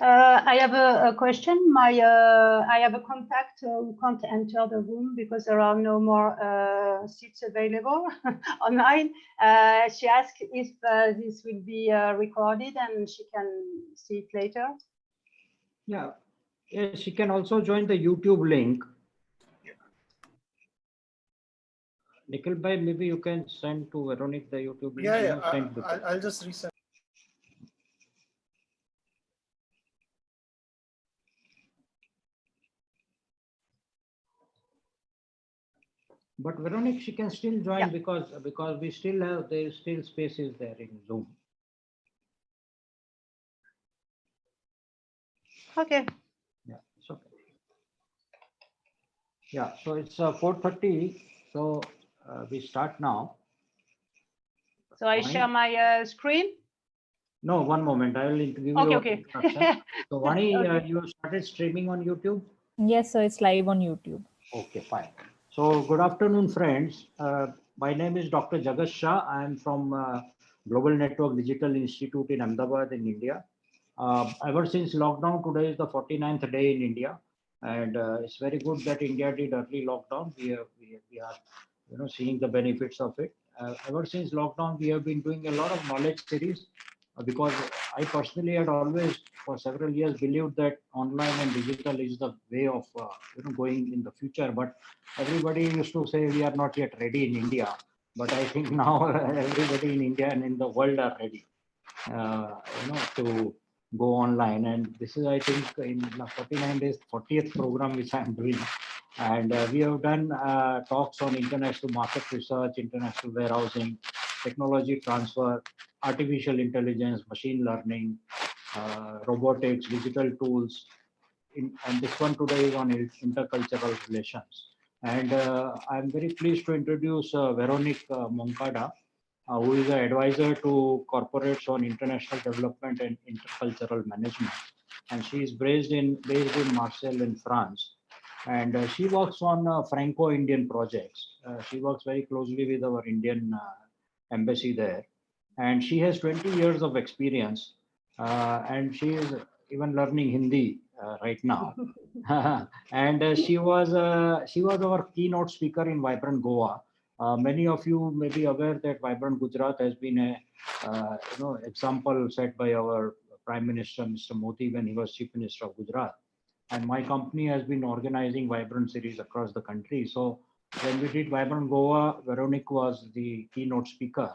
I have a question. I have a contact who can't enter the room because there are no more seats available online. She asked if this will be recorded and she can see it later. Yeah, yes, she can also join the YouTube link. Nikhil bhai, maybe you can send to Véronique the YouTube link. Yeah, I'll just resend. But Véronique, she can still join because we still have, there is still spaces there in Zoom. Okay. Yeah, it's okay. Yeah, so it's 4:30. So we start now. So I share my screen. No, one moment. I will give you Okay. So Vani, you started streaming on YouTube? Yes, sir. It's live on YouTube. Okay, fine. So good afternoon, friends. My name is Dr. Jagat Shah. I am from Global Network Digital Institute in Ahmedabad in India. Ever since lockdown, today is the 49th day in India. And it's very good that India did early lockdown. We are seeing the benefits of it. Ever since lockdown, we have been doing a lot of knowledge series because I personally had always for several years believed that online and digital is the way of going in the future. But everybody used to say we are not yet ready in India. But I think now everybody in India and in the world are ready, to go online. And this is, I think, in the 49 days, 40th program which I'm doing. And we have done talks on international market research, international warehousing, technology transfer, artificial intelligence, machine learning, robotics, digital tools. And this one today is on intercultural relations. And I'm very pleased to introduce Véronique Moncada, who is an advisor to corporates on international development and intercultural management. And she is based in Marseille in France. And she works on Franco-Indian projects. She works very closely with our Indian embassy there. And she has 20 years of experience. And she is even learning Hindi right now. And she was our keynote speaker in Vibrant Goa. Many of you may be aware that Vibrant Gujarat has been a example set by our Prime Minister, Mr. Modi, when he was Chief Minister of Gujarat. And my company has been organizing Vibrant series across the country. So when we did Vibrant Goa, Véronique was the keynote speaker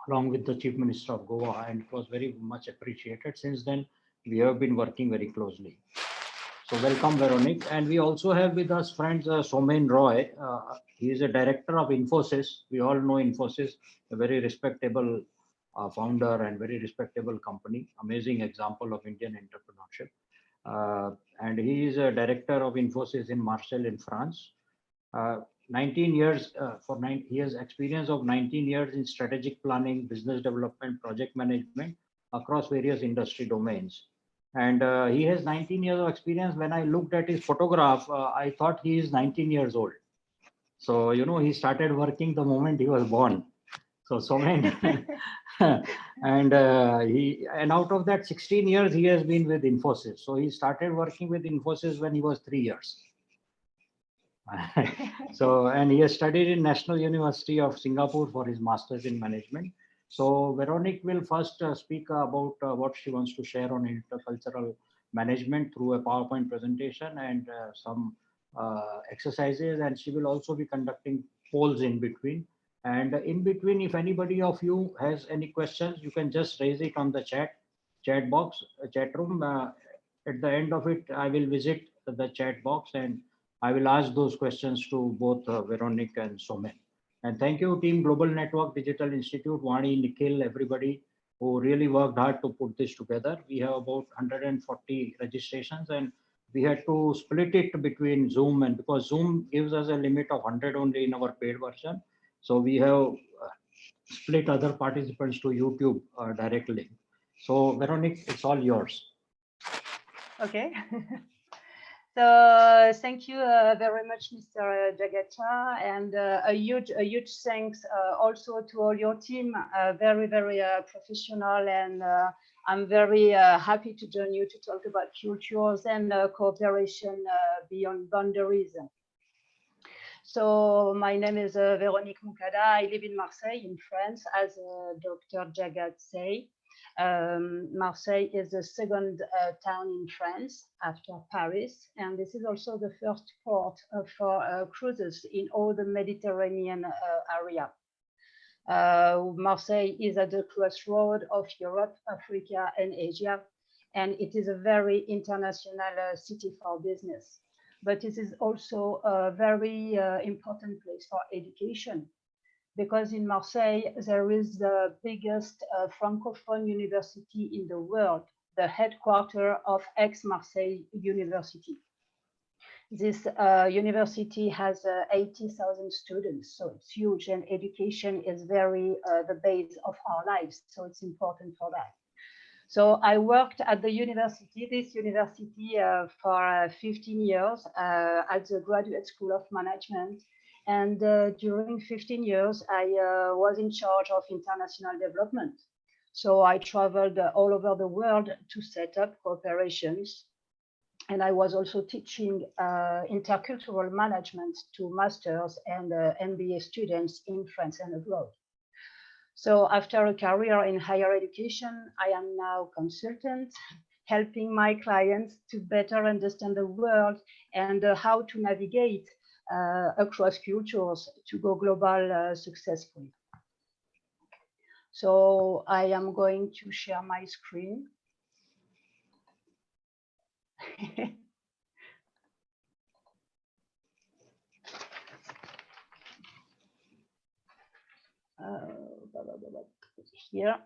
along with the Chief Minister of Goa, and it was very much appreciated. Since then, we have been working very closely. So welcome, Véronique. And we also have with us friends Somen Roy. He is a director of Infosys. We all know Infosys, a very respectable founder and very respectable company, amazing example of Indian entrepreneurship. And he is a director of Infosys in Marseille in France. 19 years he has experience of 19 years in strategic planning, business development, project management across various industry domains. And he has 19 years of experience. When I looked at his photograph, I thought he is 19 years old. So, he started working the moment he was born. So Somen, and out of that 16 years, he has been with Infosys. So he started working with Infosys when he was 3 years. And he has studied in National University of Singapore for his master's in management. So Véronique will first speak about what she wants to share on intercultural management through a PowerPoint presentation and some exercises. And she will also be conducting polls in between. And in between, if anybody of you has any questions, you can just raise it on the chat box, chat room. At the end of it, I will visit the chat box and I will ask those questions to both Véronique and Somen. And thank you, Team Global Network Digital Institute, Vani, Nikhil, everybody who really worked hard to put this together. We have about 140 registrations and we had to split it between Zoom, and because Zoom gives us a limit of 100 only in our paid version. So we have split other participants to YouTube directly. So Véronique, it's all yours. Okay. So thank you very much, Mr. Jagacha, and a huge thanks also to all your team. Very professional, and I'm very happy to join you to talk about cultures and cooperation beyond boundaries. So my name is Véronique Moncada. I live in Marseille, in France, as Dr. Jagat said. Marseille is the second town in France after Paris, and this is also the first port for cruises in all the Mediterranean area. Marseille is at the crossroad of Europe, Africa, and Asia, and it is a very international city for business. But it is also a very important place for education, because in Marseille, there is the biggest Francophone university in the world, the headquarters of Aix-Marseille University. This university has 80,000 students, so it's huge, and education is very the base of our lives, so it's important for that. So I worked at the university, this university for 15 years at the Graduate School of Management. And during 15 years, I was in charge of international development. So I traveled all over the world to set up cooperations. And I was also teaching intercultural management to masters and MBA students in France and abroad. So after a career in higher education, I am now consultant, helping my clients to better understand the world and how to navigate across cultures to go global successfully. So I am going to share my screen. Here.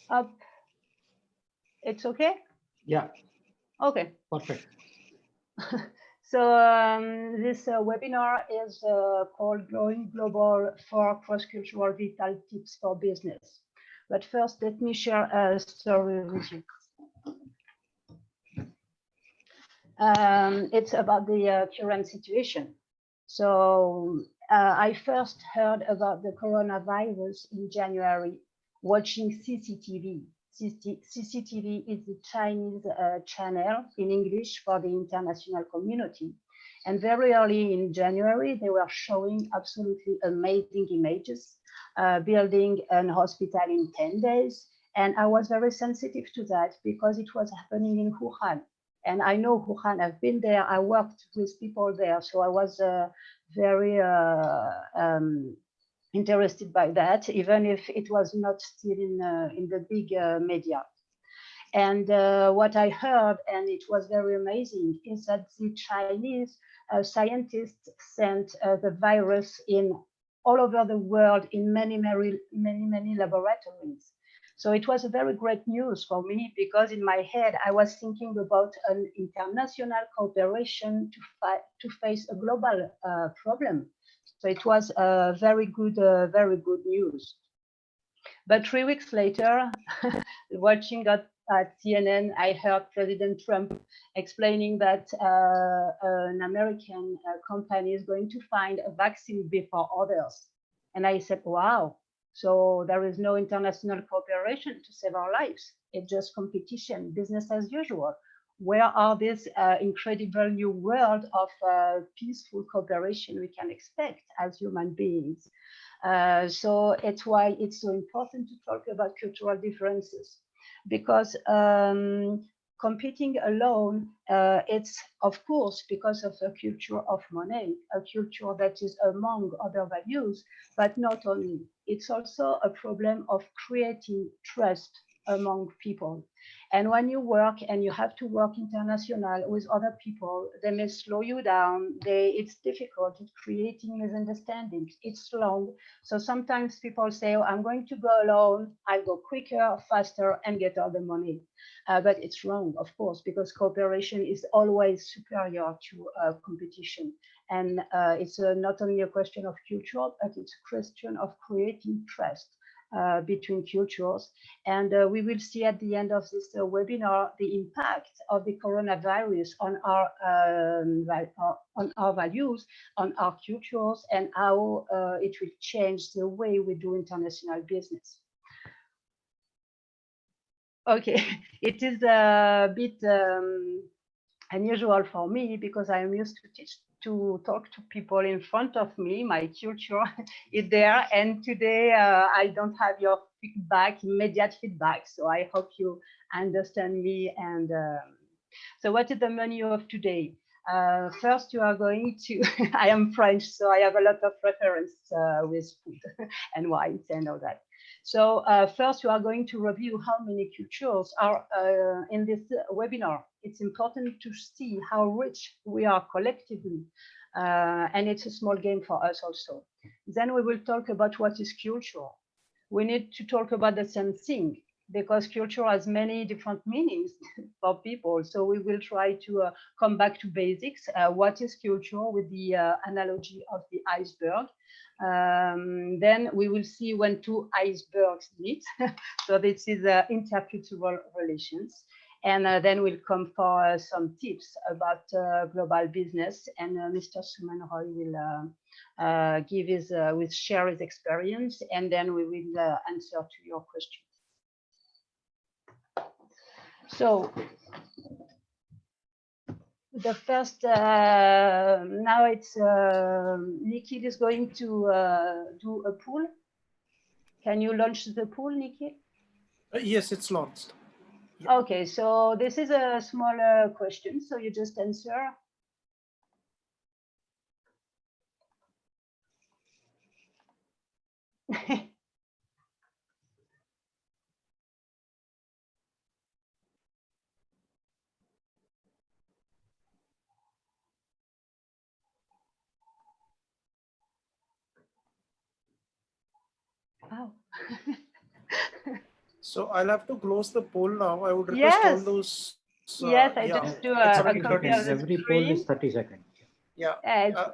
Up. It's okay? Yeah. Okay. Perfect. So this webinar is called Going Global for Cross-Cultural Vital Tips for Business. But first, let me share a story with you. It's about the current situation. So I first heard about the coronavirus in January, watching CCTV. CCTV is the Chinese channel in English for the international community. And very early in January, they were showing absolutely amazing images, building an hospital in 10 days. And I was very sensitive to that because it was happening in Wuhan. And I know Wuhan, I've been there, I worked with people there. So I was very interested by that, even if it was not still in the big media. And what I heard, and it was very amazing, is that the Chinese scientists sent the virus in all over the world in many laboratories. So it was a very great news for me, because in my head, I was thinking about an international cooperation to face a global problem. So it was very good news. But 3 weeks later, watching at CNN, I heard President Trump explaining that an American company is going to find a vaccine before others. And I said, wow, so there is no international cooperation to save our lives. It's just competition, business as usual. Where are this incredible new world of peaceful cooperation we can expect as human beings? So it's why it's so important to talk about cultural differences, because competing alone, it's of course because of a culture of money, a culture that is among other values, but not only. It's also a problem of creating trust among people. And when you work and you have to work international with other people, they may slow you down. It's difficult. It's creating misunderstandings. It's long. So sometimes people say, oh, I'm going to go alone. I'll go quicker, faster, and get all the money. But it's wrong, of course, because cooperation is always superior to competition. And it's not only a question of culture, but it's a question of creating trust. between cultures. And we will see at the end of this webinar the impact of the coronavirus on our values, on our cultures, and how it will change the way we do international business. Okay, it is a bit unusual for me because I am used to talk to people in front of me. My culture is there, and today I don't have your feedback, immediate feedback. So I hope you understand me. And so, what is the menu of today? First, you are going to. I am French, so I have a lot of reference with food and wines and all that. So first, you are going to review how many cultures are in this webinar. It's important to see how rich we are collectively, and it's a small game for us also. Then we will talk about what is culture. We need to talk about the same thing because culture has many different meanings for people. So we will try to come back to basics. What is culture with the analogy of the iceberg? Then we will see when two icebergs meet. So this is intercultural relations. And then we'll come for some tips about global business. And Mr. Suman Roy will give his share his experience, and then we will answer to your questions. So the first, now it's Nikhil is going to do a poll. Can you launch the poll, Nikhil? Yes, it's launched. Yeah. Okay, so this is a smaller question, so you just answer. Wow. So I'll have to close the poll now. I would request all Yes. those. Yes, I yeah, just do it's a already copy 30 of the Every poll is screen. 30 seconds. Yeah.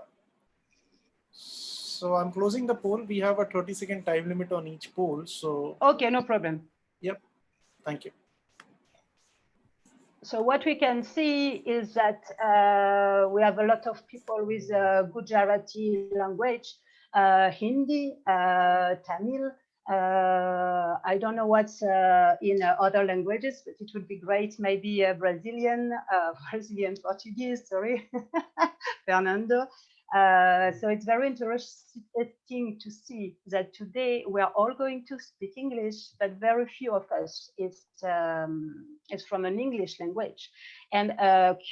So I'm closing the poll. We have a 30-second time limit on each poll. So. Okay, no problem. Yep. Thank you. So what we can see is that we have a lot of people with Gujarati language, Hindi, Tamil. I don't know what's in other languages, but it would be great. Maybe Brazilian Portuguese. Sorry, Fernando. So it's very interesting to see that today we are all going to speak English, but very few of us is from an English language. And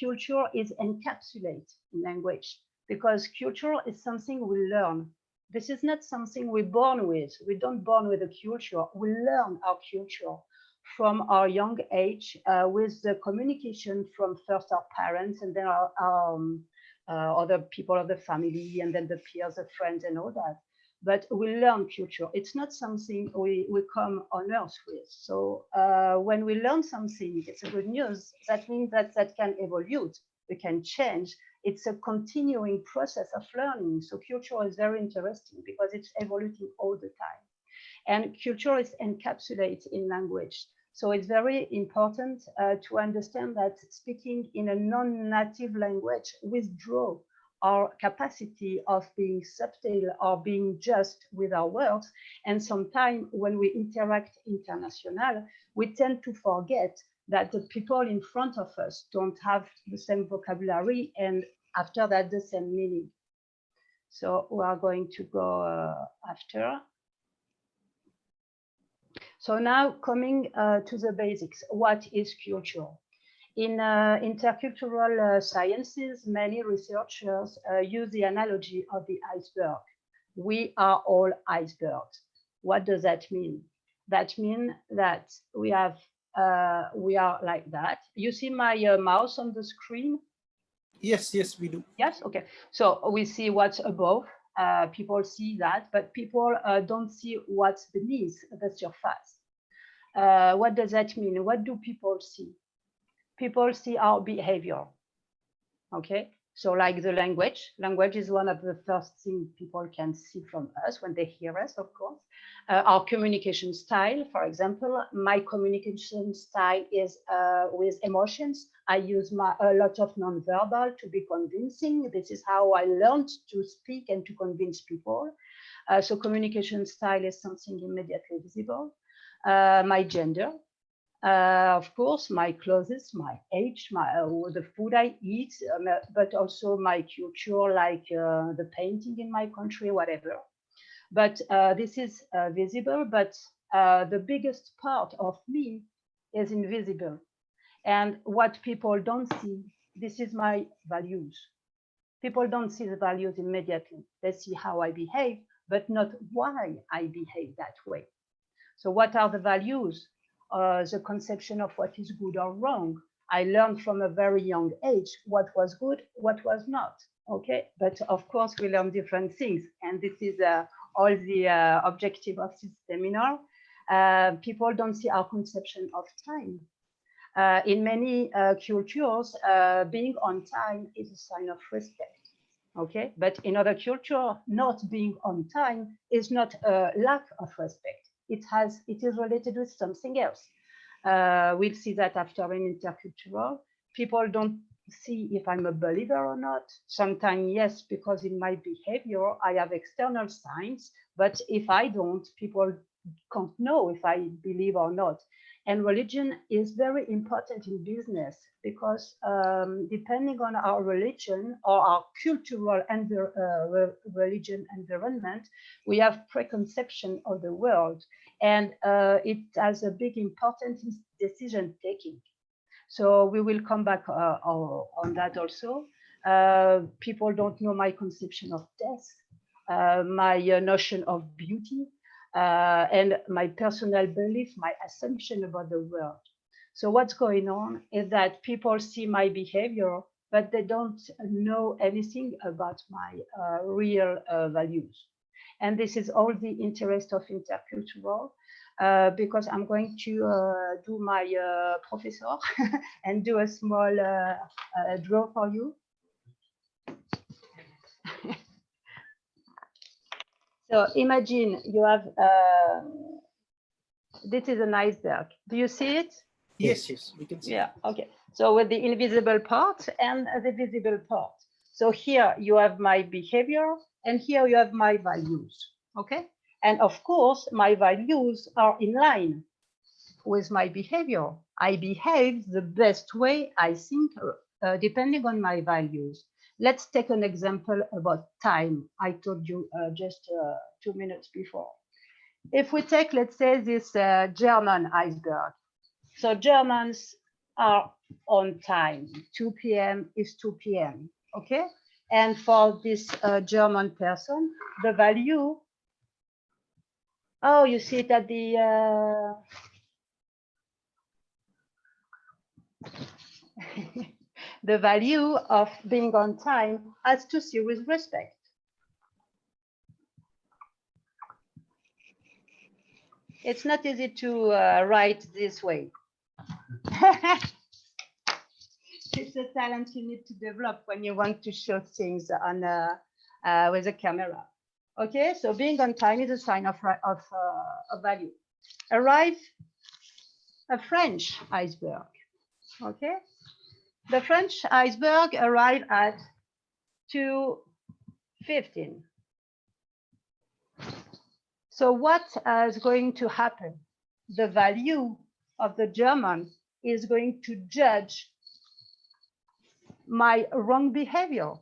culture is encapsulated in language because culture is something we learn. This is not something we're born with. We don't born with a culture. We learn our culture from our young age with the communication from first our parents and then our other people of the family, and then the peers, the friends, and all that. But we learn culture. It's not something we come on earth with. So when we learn something, it's a good news. That means that can evolve. We can change. It's a continuing process of learning. So culture is very interesting because it's evolving all the time. And culture is encapsulated in language. So it's very important to understand that speaking in a non-native language withdraws our capacity of being subtle or being just with our words. And sometimes when we interact international, we tend to forget that the people in front of us don't have the same vocabulary and after that the same meaning. So we are going to go after. So now coming to the basics, what is culture? In intercultural sciences, many researchers use the analogy of the iceberg. We are all icebergs. What does that mean? That means that we are like that. You see my mouse on the screen? Yes, we do. Yes, okay. So we see what's above. People see that, but people don't see what's beneath the surface. What does that mean? What do people see? People see our behavior, okay? So like the language is one of the first things people can see from us when they hear us, of course. Our communication style, for example, my communication style is with emotions. I use a lot of nonverbal to be convincing. This is how I learned to speak and to convince people. So communication style is something immediately visible. My gender, of course, my clothes, my age, the food I eat, but also my culture, like the painting in my country, whatever. But this is visible, but the biggest part of me is invisible. And what people don't see, this is my values. People don't see the values immediately. They see how I behave, but not why I behave that way. So what are the values? The conception of what is good or wrong. I learned from a very young age what was good, what was not. Okay, but of course we learn different things, and this is all the objective of this seminar. People don't see our conception of time. In many cultures, being on time is a sign of respect. Okay, but in other culture, not being on time is not a lack of respect. It is related with something else. We'll see that after in Intercultural. People don't see if I'm a believer or not. Sometimes yes, because in my behavior I have external signs, but if I don't, people can't know if I believe or not. And religion is very important in business because depending on our religion or our cultural and religion environment, we have preconception of the world, and it has a big importance in decision taking. So we will come back on that also. People don't know my conception of death, my notion of beauty, and my personal belief, my assumption about the world. So what's going on is that people see my behavior, but they don't know anything about my real values. And this is all the interest of Intercultural, because I'm going to do my professor and do a small draw for you. So imagine you have, this is an iceberg. Do you see it? Yes, yes, we can see. Yeah, okay. So with the invisible part and the visible part. So here you have my behavior and here you have my values, okay? And of course, my values are in line with my behavior. I behave the best way I think, depending on my values. Let's take an example about time. I told you just 2 minutes before. If we take, let's say, this German iceberg. So Germans are on time. 2 p.m. is 2 p.m. Okay? And for this German person, the value, oh, you see it at the, the value of being on time has to see with respect. It's not easy to write this way. It's a talent you need to develop when you want to show things on with a camera. Okay, so being on time is a sign of value. Arrive a French iceberg. Okay, the French iceberg arrived at 2:15. So what is going to happen? The value of the German is going to judge my wrong behavior,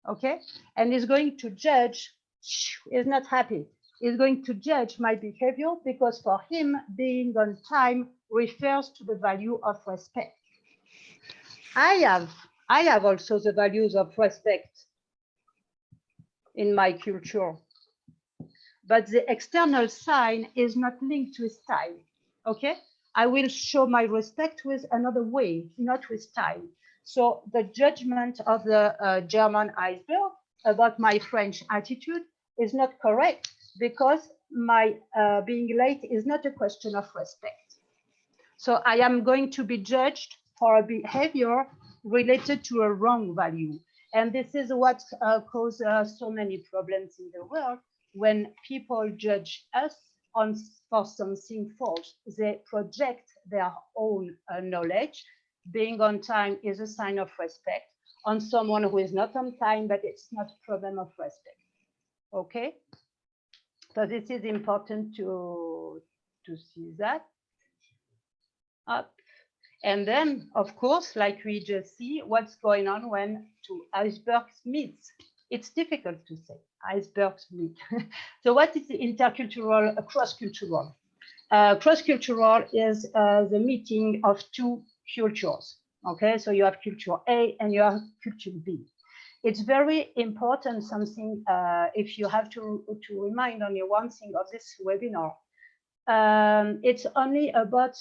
okay? And is going to judge, is not happy, is going to judge my behavior because for him, being on time refers to the value of respect. I have also the values of respect in my culture, but the external sign is not linked with time, okay? I will show my respect with another way, not with time. So the judgment of the German iceberg about my French attitude is not correct because my being late is not a question of respect. So I am going to be judged for a behavior related to a wrong value. And this is what causes so many problems in the world. When people judge us for something false, they project their own knowledge. Being on time is a sign of respect on someone who is not on time, but it's not a problem of respect. Okay? So this is important to see that. Up. And then, of course, like we just see, what's going on when two icebergs meet. It's difficult to say, icebergs meet. So what is the intercultural, cross-cultural? Cross-cultural is the meeting of two cultures. Okay, so you have culture A and you have culture B. It's very important, something, if you have to remind only one thing of this webinar, it's only about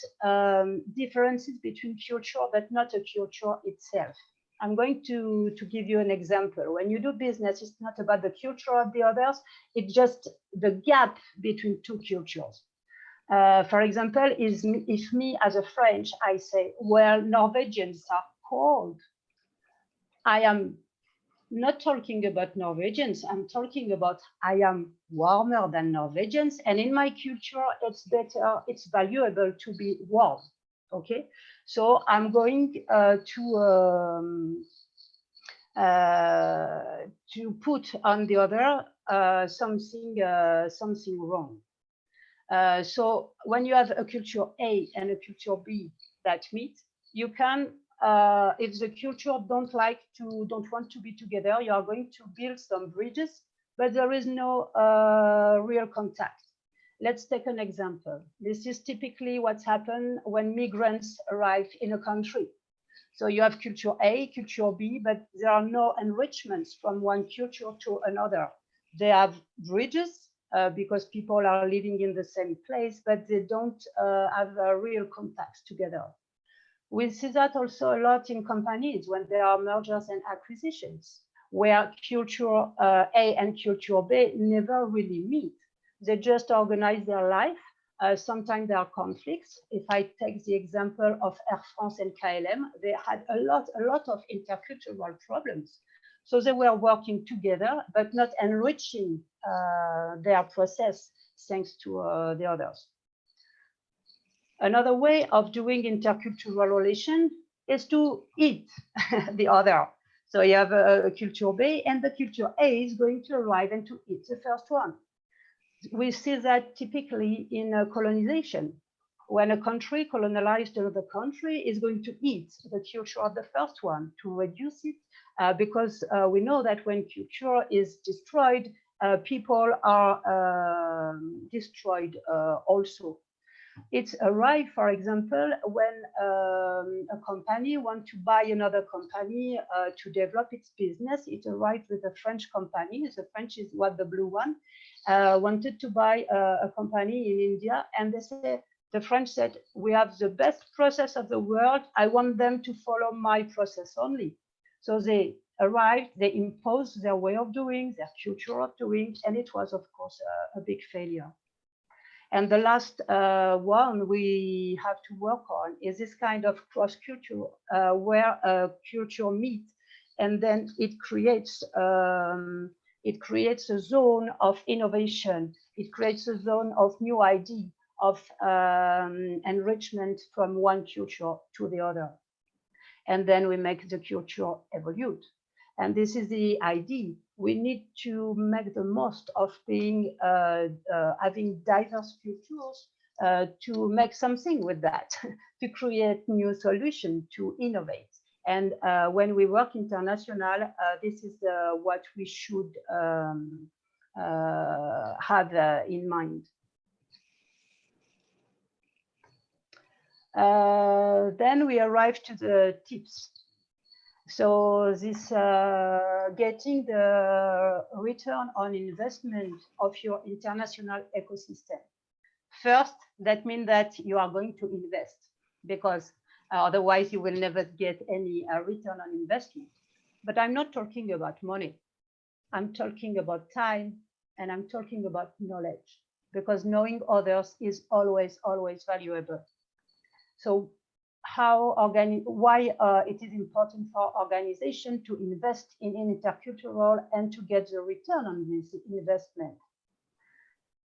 differences between culture, but not a culture itself. I'm going to give you an example. When you do business, it's not about the culture of the others, it's just the gap between two cultures. For example, if me as a French, I say, well, Norwegians are cold, I am not talking about Norwegians, I'm talking about I am warmer than Norwegians, and in my culture, it's better, it's valuable to be warm. Okay, so I'm going to put on the other something wrong. So when you have a culture A and a culture B that meet, you can, if the culture don't want to be together, you are going to build some bridges, but there is no real contact. Let's take an example. This is typically what's happened when migrants arrive in a country. So you have culture A, culture B, but there are no enrichments from one culture to another. They have bridges because people are living in the same place, but they don't have real contacts together. We see that also a lot in companies when there are mergers and acquisitions, where culture A and culture B never really meet. They just organize their life. Sometimes there are conflicts. If I take the example of Air France and KLM, they had a lot of intercultural problems. So they were working together, but not enriching their process thanks to the others. Another way of doing intercultural relation is to eat the other. So you have a culture B, and the culture A is going to arrive and to eat the first one. We see that typically in colonization. When a country colonized another country is going to eat the culture of the first one to reduce it, because we know that when culture is destroyed, people are destroyed also. It's arrived, for example, when a company wants to buy another company to develop its business. It arrived with a French company. The French is what the blue one wanted to buy a company in India, and they said, the French said, we have the best process of the world. I want them to follow my process only. So they arrived, they imposed their way of doing, their culture of doing, and it was, of course, a big failure. And the last one we have to work on is this kind of cross-culture where culture meet, and then it creates a zone of innovation. It creates a zone of new idea, of enrichment from one culture to the other. And then we make the culture evolve. And this is the idea. We need to make the most of being having diverse cultures to make something with that, to create new solutions, to innovate. And when we work international, this is what we should have in mind. Then we arrive to the tips. So this getting the return on investment of your international ecosystem. First, that means that you are going to invest, because otherwise you will never get any return on investment. But I'm not talking about money. I'm talking about time, and I'm talking about knowledge, because knowing others is always, always valuable. So why it is important for organization to invest in intercultural and to get the return on this investment.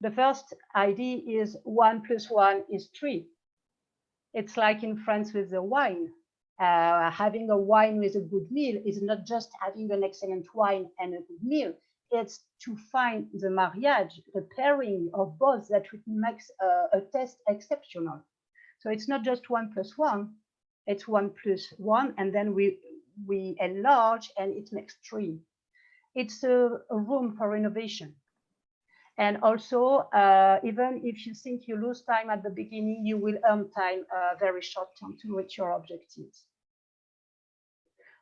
The first idea is 1 + 1 is 3. It's like in France with the wine. Having a wine with a good meal is not just having an excellent wine and a good meal. It's to find the mariage, the pairing of both that makes a taste exceptional. So it's not just 1 + 1, it's 1 + 1, and then we enlarge and it makes 3. It's a room for innovation. And also, even if you think you lose time at the beginning, you will earn time very short term to reach your objectives.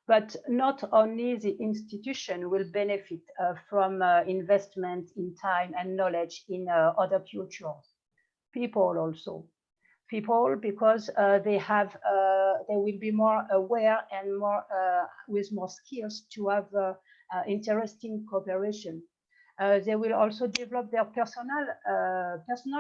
But not only the institution will benefit from investment in time and knowledge in other cultures, people also. People, because they will be more aware and more with more skills to have interesting cooperation. They will also develop their personal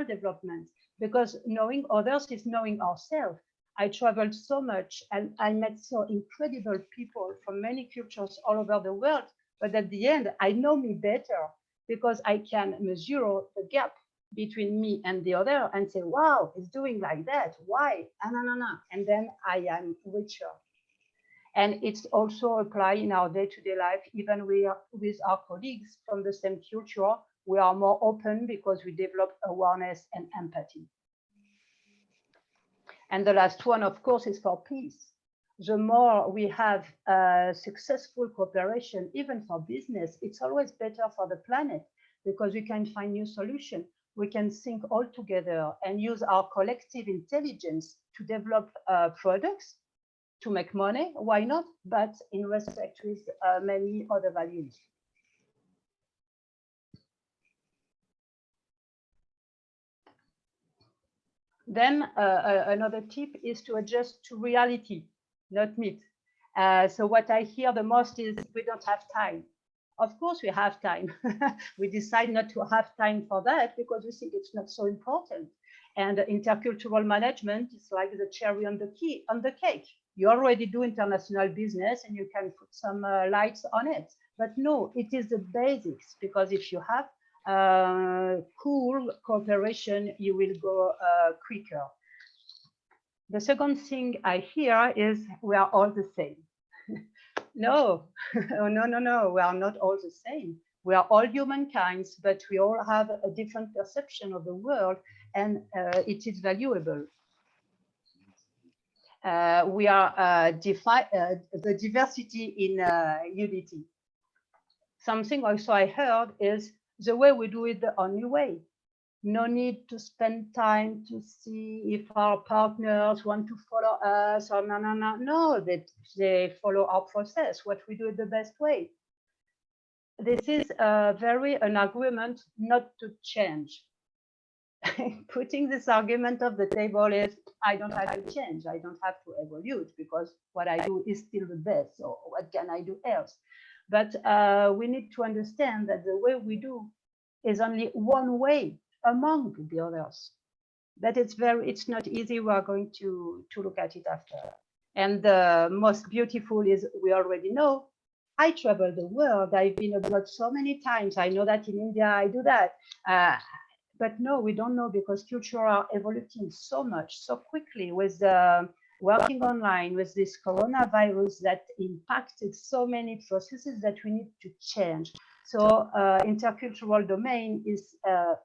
development, because knowing others is knowing ourselves. I traveled so much and I met so incredible people from many cultures all over the world, but at the end, I know me better because I can measure the gap between me and the other and say, wow, it's doing like that. Why? And then I am richer. And it's also applied in our day-to-day life, even with our colleagues from the same culture, we are more open because we develop awareness and empathy. And the last one, of course, is for peace. The more we have successful cooperation, even for business, it's always better for the planet because we can find new solutions. We can think all together and use our collective intelligence to develop products, to make money, why not? But in respect with many other values. Then another tip is to adjust to reality, not myth. So what I hear the most is we don't have time. Of course we have time. We decide not to have time for that because we think it's not so important. And intercultural management is like the cherry on the cake. You already do international business and you can put some lights on it. But no, it is the basics, because if you have cool cooperation, you will go quicker. The second thing I hear is we are all the same. No, no, we are not all the same. We are all humankind, but we all have a different perception of the world, and it is valuable. We are the diversity in unity. Something also I heard is the way we do it the only way. No need to spend time to see if our partners want to follow us or no, that they follow our process, what we do the best way. This is an argument not to change. Putting this argument off the table is, I don't have to change, I don't have to evolve because what I do is still the best, so what can I do else? But we need to understand that the way we do is only one way among the others. That it's not easy. We are going to look at it after. And the most beautiful is, we already know, I travel the world. I've been abroad so many times. I know that in India I do that. But no, we don't know, because culture are evolving so much, so quickly, with working online, with this coronavirus that impacted so many processes that we need to change. So intercultural domain is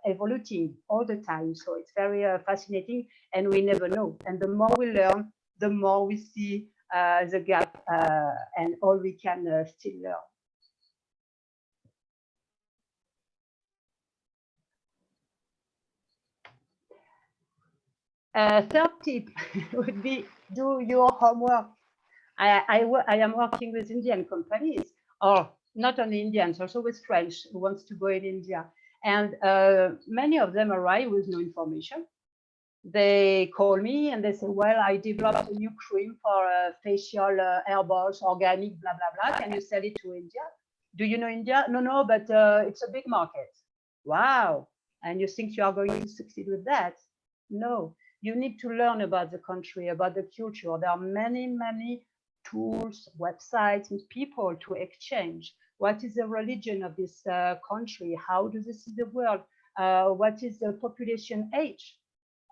evolving all the time. So it's very fascinating, and we never know. And the more we learn, the more we see the gap and all we can still learn. Third tip would be, do your homework. I am working with Indian companies, or not only Indians, also with French who wants to go in India. And many of them arrive with no information. They call me and they say, well, I developed a new cream for facial herbals, organic, blah, blah, blah. Can you sell it to India? Do you know India? No, but it's a big market. Wow. And you think you are going to succeed with that? No. You need to learn about the country, about the culture. There are many tools, websites, and people to exchange. What is the religion of this country? How do they see the world? What is the population age?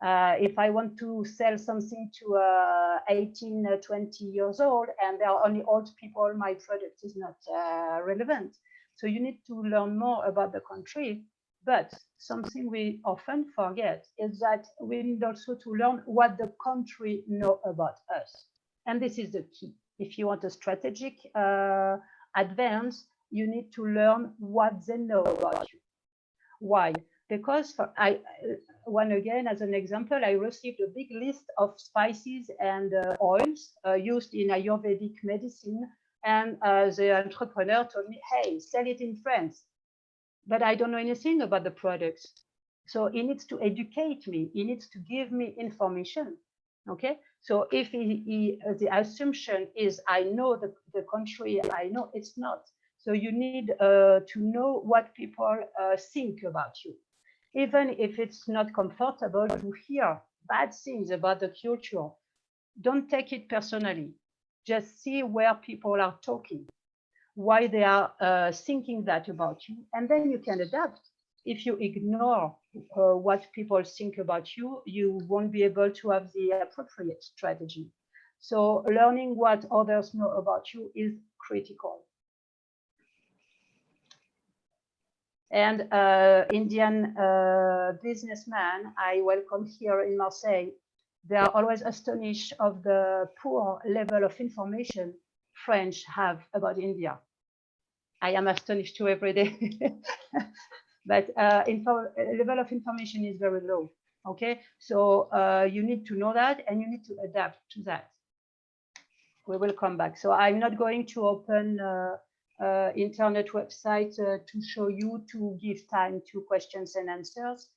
If I want to sell something to 18, 20 years old, and there are only old people, my product is not relevant. So you need to learn more about the country. But something we often forget is that we need also to learn what the country know about us. And this is the key. If you want a strategic advance, you need to learn what they know about you. Why? Because one again, as an example, I received a big list of spices and oils used in Ayurvedic medicine. And the entrepreneur told me, hey, sell it in France. But I don't know anything about the products. So he needs to educate me. He needs to give me information. Okay. So if the assumption is, I know the country, I know, it's not. So you need to know what people think about you. Even if it's not comfortable to hear bad things about the culture, don't take it personally. Just see where people are talking, why they are thinking that about you, and then you can adapt. If you ignore what people think about you, you won't be able to have the appropriate strategy. So learning what others know about you is critical. And Indian businessman I welcome here in Marseille, they are always astonished of the poor level of information French have about India. I am astonished too every day. But level of information is very low. Okay, so you need to know that, and you need to adapt to that. We will come back. So I'm not going to open internet website to show you, to give time to questions and answers.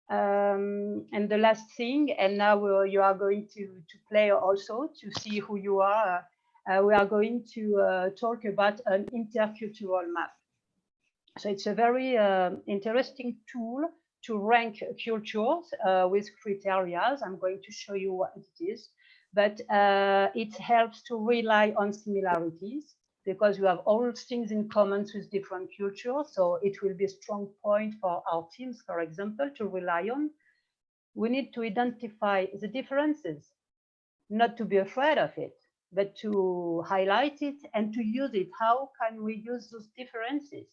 And the last thing, and now you are going to play also to see who you are. We are going to talk about an intercultural map. So it's a very interesting tool to rank cultures with criteria. I'm going to show you what it is, but it helps to rely on similarities, because you have all things in common with different cultures. So it will be a strong point for our teams, for example, to rely on. We need to identify the differences, not to be afraid of it, but to highlight it and to use it. How can we use those differences?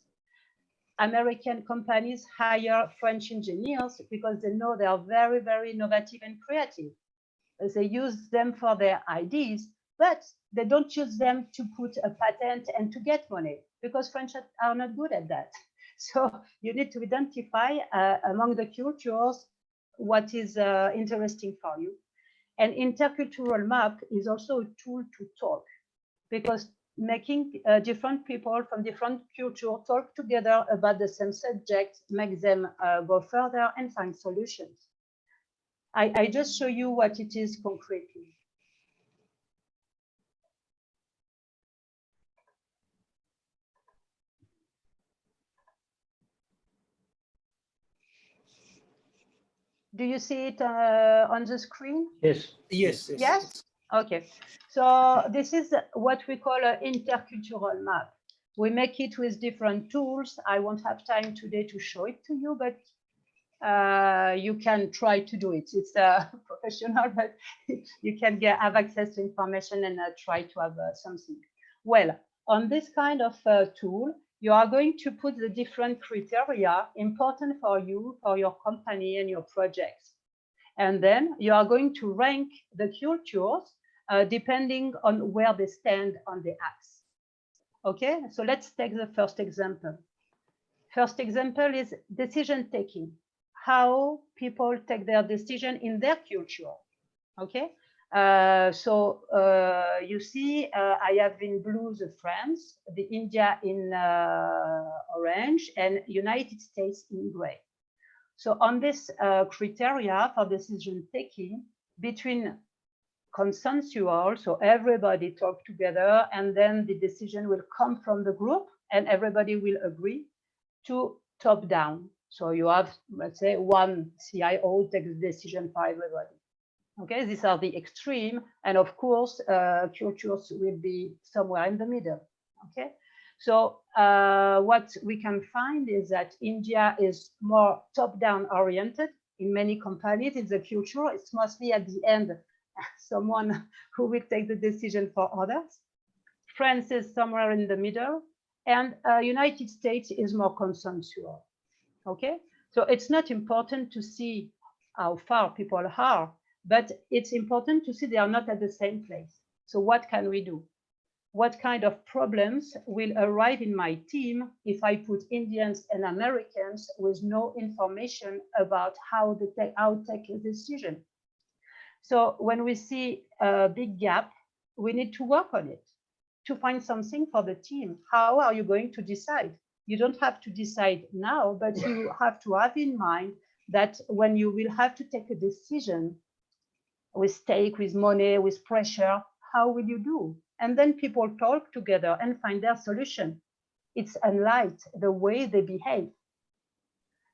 American companies hire French engineers because they know they are very, very innovative and creative. They use them for their ideas, but they don't use them to put a patent and to get money, because French are not good at that. So you need to identify among the cultures what is interesting for you. And intercultural map is also a tool to talk, because making different people from different cultures talk together about the same subject makes them go further and find solutions. I just show you what it is concretely. Do you see it on the screen? Yes. Yes. Yes? Okay. So this is what we call an intercultural map. We make it with different tools. I won't have time today to show it to you, but you can try to do it. It's professional, but you can have access to information and try to have something. Well, on this kind of tool, you are going to put the different criteria important for you, for your company and your projects. And then you are going to rank the cultures depending on where they stand on the axis. Okay, so let's take the first example. First example is decision taking. How people take their decision in their culture. Okay, so you see, I have in blue the France, the India in orange, and United States in gray. So on this criteria for decision taking, between consensual, so everybody talk together, and then the decision will come from the group and everybody will agree, to top down. So you have, let's say, one CIO takes the decision for everybody. Okay, these are the extreme, and of course, cultures will be somewhere in the middle. Okay, so what we can find is that India is more top-down oriented in many companies. In the culture, it's mostly at the end someone who will take the decision for others. France is somewhere in the middle, and United States is more consensual. Okay, so it's not important to see how far people are, but it's important to see they are not at the same place. So what can we do? What kind of problems will arrive in my team if I put Indians and Americans with no information about how take a decision? So when we see a big gap, we need to work on it to find something for the team. How are you going to decide? You don't have to decide now, but you have to have in mind that when you will have to take a decision with stake, with money, with pressure, how will you do? And then people talk together and find their solution. It's unlike the way they behave.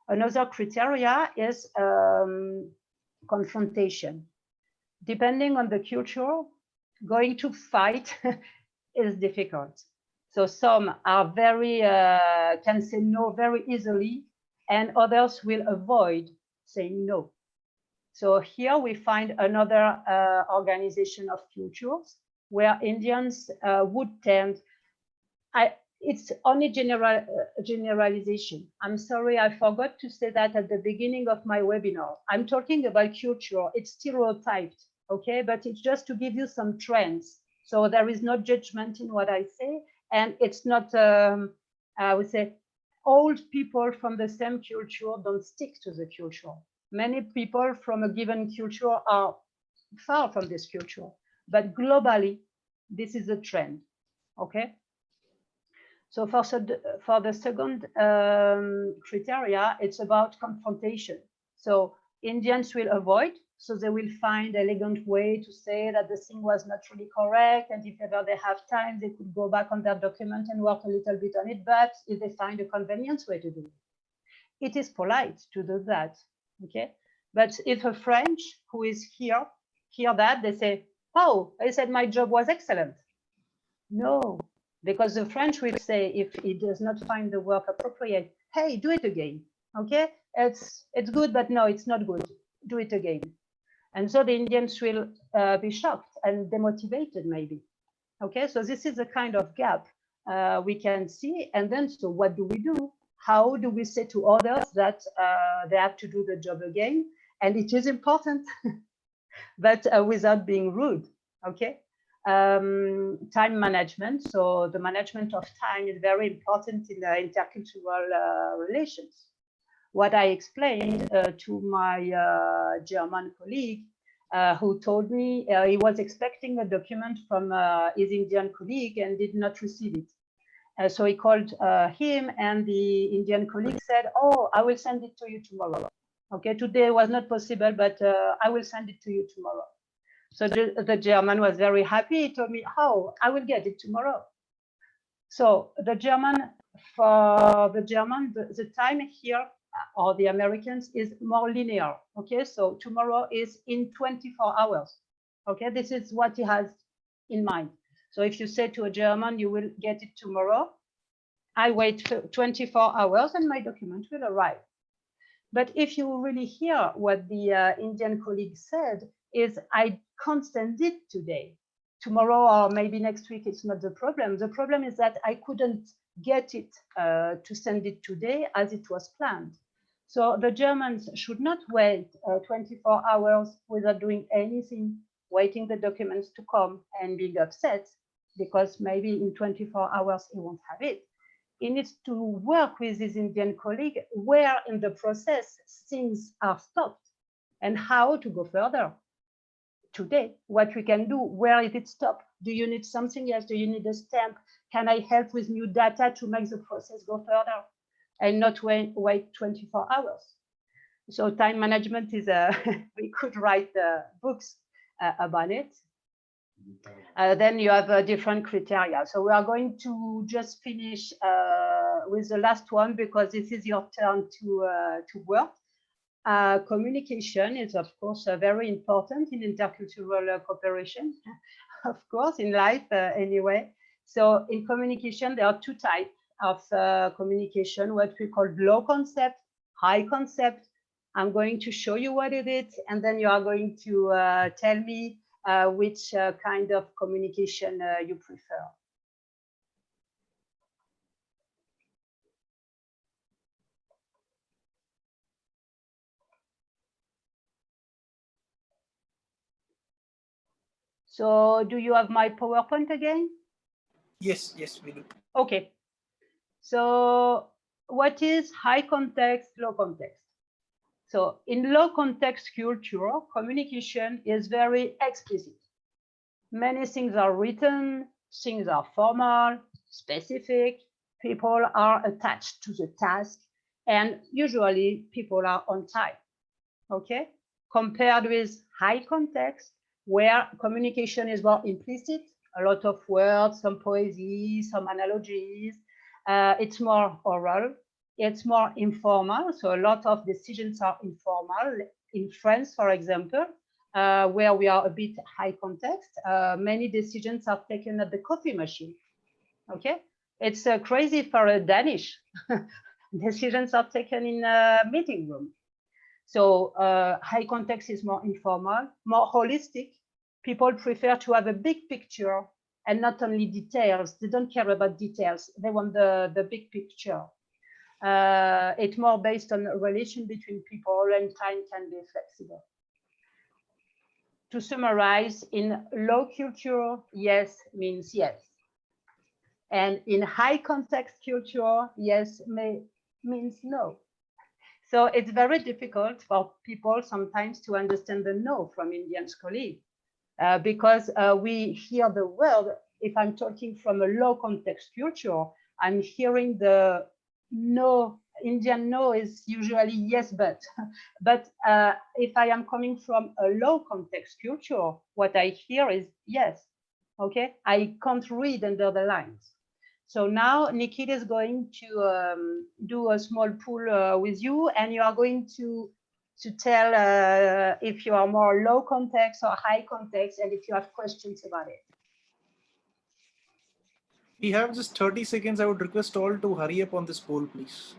Another criteria is confrontation. Depending on the culture, going to fight is difficult. So some are very, can say no very easily, and others will avoid saying no. So here we find another organization of cultures where Indians would tend, it's only generalization. I'm sorry, I forgot to say that at the beginning of my webinar. I'm talking about culture, it's stereotyped, okay? But it's just to give you some trends. So there is no judgment in what I say, and it's not, I would say, old people from the same culture don't stick to the culture. Many people from a given culture are far from this culture, but globally, this is a trend, okay? So for the second criteria, it's about confrontation. So Indians will avoid, so they will find an elegant way to say that the thing was not really correct, and if ever they have time, they could go back on their document and work a little bit on it, but if they find a convenience way to do it, it is polite to do that, okay? But if a French who is here, hear that, they say, oh, I said my job was excellent. No, because the French will say, if he does not find the work appropriate, hey, do it again, okay? It's good, but no, it's not good. Do it again. And so the Indians will be shocked and demotivated maybe, okay? So this is a kind of gap we can see. And then, so what do we do? How do we say to others that they have to do the job again? And it is important, but without being rude, okay? Time management. So the management of time is very important in the intercultural relations. What I explained to my German colleague, who told me he was expecting a document from his Indian colleague and did not receive it. So he called him, and the Indian colleague said, oh, I will send it to you tomorrow. Okay, today was not possible, but I will send it to you tomorrow. So the German was very happy. He told me, oh, I will get it tomorrow. So the German, for the German, the time here, or the Americans, is more linear. Okay, so tomorrow is in 24 hours. Okay, this is what he has in mind. So if you say to a German, you will get it tomorrow, I wait for 24 hours and my document will arrive. But if you really hear what the Indian colleague said, is I can't send it today. Tomorrow or maybe next week, it's not the problem. The problem is that I couldn't get it to send it today as it was planned. So the Germans should not wait 24 hours without doing anything, waiting the documents to come and being upset because maybe in 24 hours he won't have it. He needs to work with his Indian colleague where in the process things are stopped and how to go further. Today, what we can do, where is it stopped? Do you need something else? Do you need a stamp? Can I help with new data to make the process go further and not wait 24 hours? So time management is we could write books about it. Then you have different criteria. So we are going to just finish with the last one because this is your turn to work. communication is, of course, very important in intercultural cooperation, of course, in life anyway. So in communication, there are two types of communication, what we call low concept, high concept. I'm going to show you what it is, and then you are going to tell me which kind of communication you prefer. So do you have my PowerPoint again? Yes, yes, we do. Okay. So what is high context, low context? So in low context culture, communication is very explicit. Many things are written, things are formal, specific, people are attached to the task, and usually people are on time, okay? Compared with high context, where communication is more implicit, a lot of words, some poesy, some analogies, it's more oral, it's more informal, so a lot of decisions are informal. In France, for example, where we are a bit high context, many decisions are taken at the coffee machine, okay? It's crazy for a Danish. Decisions are taken in a meeting room. So high context is more informal, more holistic. People prefer to have a big picture and not only details. They don't care about details. They want the big picture. It's more based on a relation between people, and time can be flexible. To summarize, in low culture, yes means yes. And in high context culture, yes means no. So it's very difficult for people sometimes to understand the no from Indian colleagues because we hear the word. If I'm talking from a low context culture, I'm hearing the no. Indian no is usually yes, but. But if I am coming from a low context culture, what I hear is yes. Okay, I can't read under the lines. So now Nikita is going to do a small poll with you, and you are going to tell if you are more low context or high context, and if you have questions about it. We have just 30 seconds. I would request all to hurry up on this poll, please.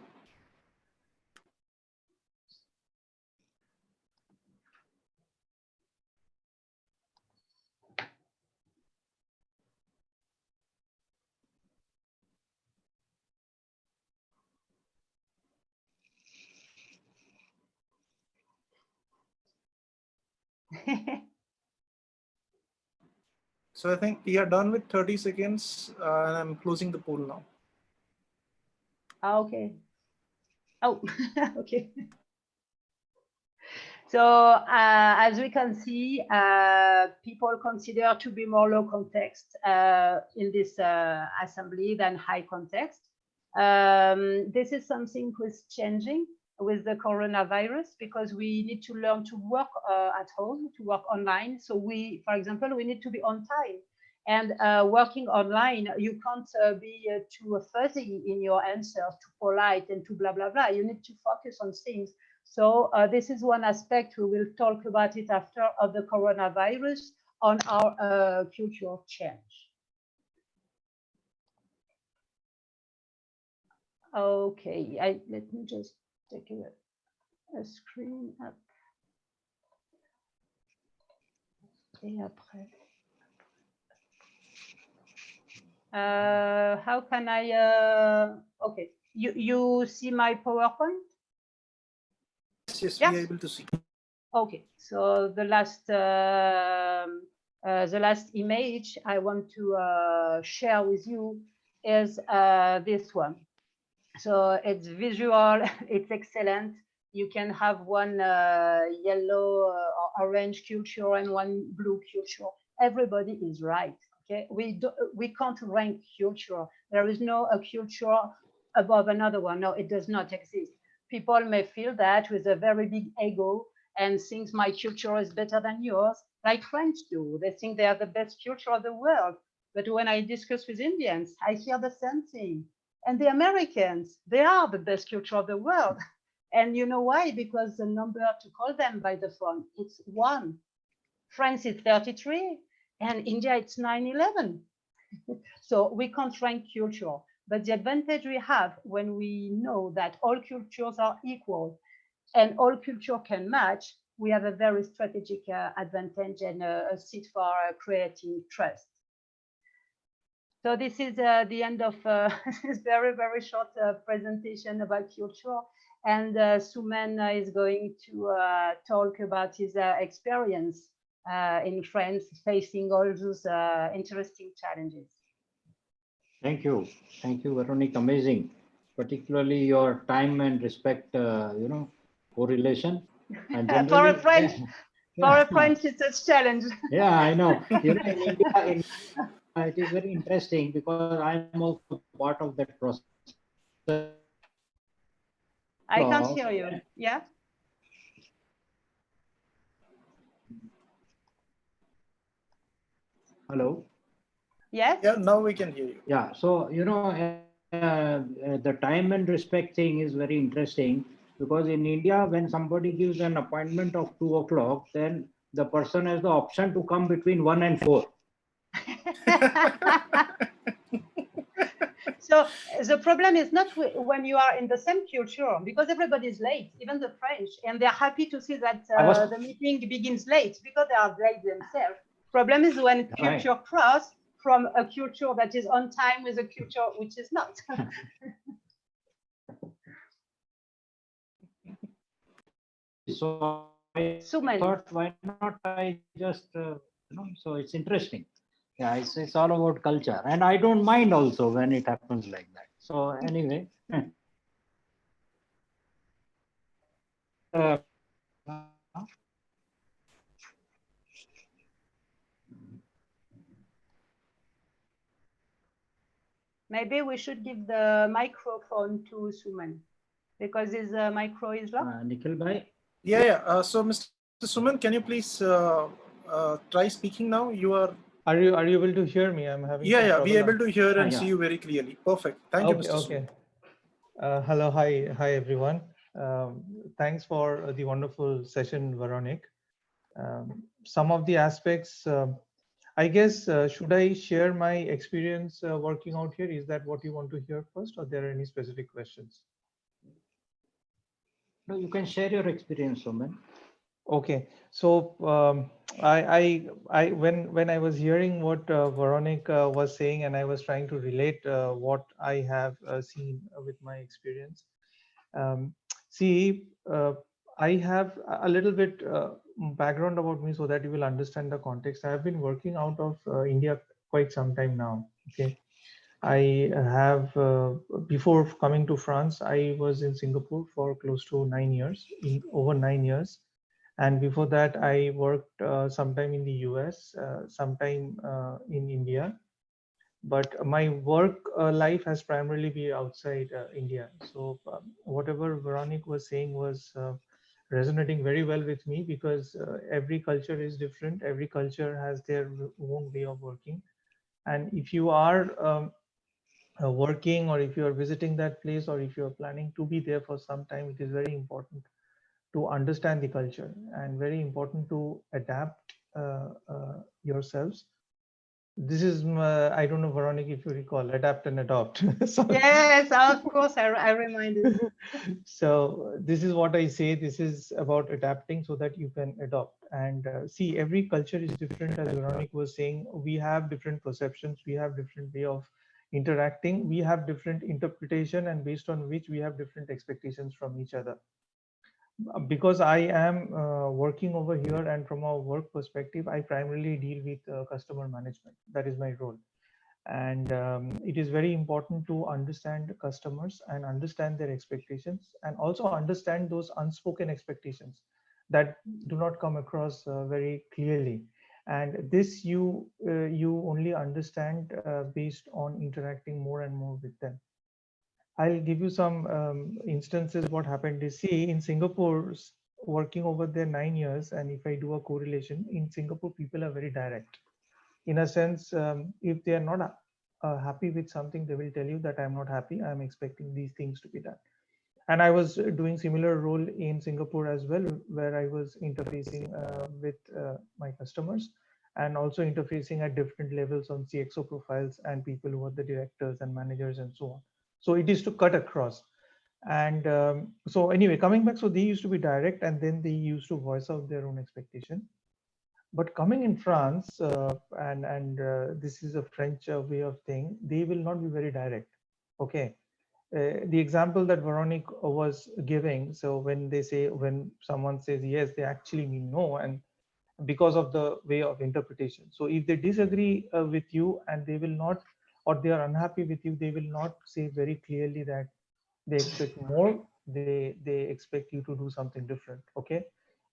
So I think we are done with 30 seconds and I'm closing the poll now. Okay. Oh, okay. So as we can see, people consider to be more low context in this assembly than high context. This is something who's changing with the coronavirus because we need to learn to work at home, to work online. So we, for example, we need to be on time. And working online, you can't be too fuzzy in your answers, too polite and too blah, blah, blah. You need to focus on things. So this is one aspect. We will talk about it after of the coronavirus on our cultural change. Okay, let me just take a screen up. Et après. How can I, okay, you see my PowerPoint? Yes, Yeah. we are able to see. Okay, so the last image I want to share with you is this one. So it's visual, it's excellent. You can have one yellow or orange culture and one blue culture. Everybody is right. Okay, we can't rank culture. There is no a culture above another one. No, it does not exist. People may feel that with a very big ego and think my culture is better than yours, like French do. They think they are the best culture of the world. But when I discuss with Indians, I hear the same thing. And the Americans, they are the best culture of the world. And you know why? Because the number to call them by the phone, it's 1. France is 33, and India it's 911. So we can't rank culture. But the advantage we have when we know that all cultures are equal and all culture can match, we have a very strategic advantage and a seat for creating trust. So this is the end of this very, very short presentation about culture. And Soumen is going to talk about his experience in France facing all those interesting challenges. Thank you. Thank you, Veronique. Amazing. Particularly your time and respect, correlation. And For a generally, French, yeah, for a French, it's a challenge. yeah, I know. In India, it is very interesting because I'm also part of that process. I can't hear you. Yeah. Hello. Yes. Yeah, now we can hear you. Yeah. So the time and respect thing is very interesting because in India, when somebody gives an appointment of 2 o'clock, then the person has the option to come between 1 and 4. So the problem is not when you are in the same culture, because everybody is late, even the French, and they're happy to see that the meeting begins late because they are late themselves. Problem is when culture cross from a culture that is on time with a culture which is not. So I thought, why not I just, so it's interesting. Yeah, it's all about culture. And I don't mind also when it happens like that. So anyway. Maybe we should give the microphone to Suman because his micro is locked. Nikhil bhai? Yeah. So Mr. Suman, can you please try speaking now? You are. Are you able to hear me? I'm having. Yeah. We are able to hear and see you very clearly. Perfect. Thank you, Mr. Okay. Hello. Hi, everyone. Thanks for the wonderful session, Veronique. Some of the aspects, I guess, should I share my experience working out here? Is that what you want to hear first, or there are any specific questions? No, you can share your experience, Suman. Okay, so when I was hearing what Veronique was saying, and I was trying to relate what I have seen with my experience. See, I have a little bit background about me so that you will understand the context. I have been working out of India quite some time now. Okay, I have before coming to France, I was in Singapore for close to 9 years, over 9 years. And before that, I worked sometime in the US, sometime in India. But my work life has primarily been outside India. So whatever Veronique was saying was resonating very well with me because every culture is different. Every culture has their own way of working. And if you are working, or if you are visiting that place, or if you are planning to be there for some time, it is very important to understand the culture and very important to adapt yourselves. This is, I don't know, Veronique, if you recall, adapt and adopt. Yes, of course, I reminded. So this is what I say, this is about adapting so that you can adopt. And see, every culture is different. As Veronique was saying, we have different perceptions, we have different way of interacting, we have different interpretation, and based on which we have different expectations from each other. Because I am working over here, and from a work perspective, I primarily deal with customer management. That is my role. And it is very important to understand customers and understand their expectations, and also understand those unspoken expectations that do not come across very clearly. And this you only understand based on interacting more and more with them. I'll give you some instances. What happened is, see, in Singapore, working over there 9 years, and if I do a correlation, in Singapore, people are very direct. In a sense, if they are not happy with something, they will tell you that I'm not happy, I'm expecting these things to be done. And I was doing similar role in Singapore as well, where I was interfacing with my customers and also interfacing at different levels on CXO profiles and people who are the directors and managers and so on. So it is to cut across. And so anyway, coming back, so they used to be direct and then they used to voice out their own expectation. But coming in France, this is a French way of thing, they will not be very direct. Okay. The example that Veronique was giving, so when someone says yes, they actually mean no, and because of the way of interpretation. So if they disagree with you and they will not, or they are unhappy with you, they will not say very clearly that they expect more, they expect you to do something different. Okay,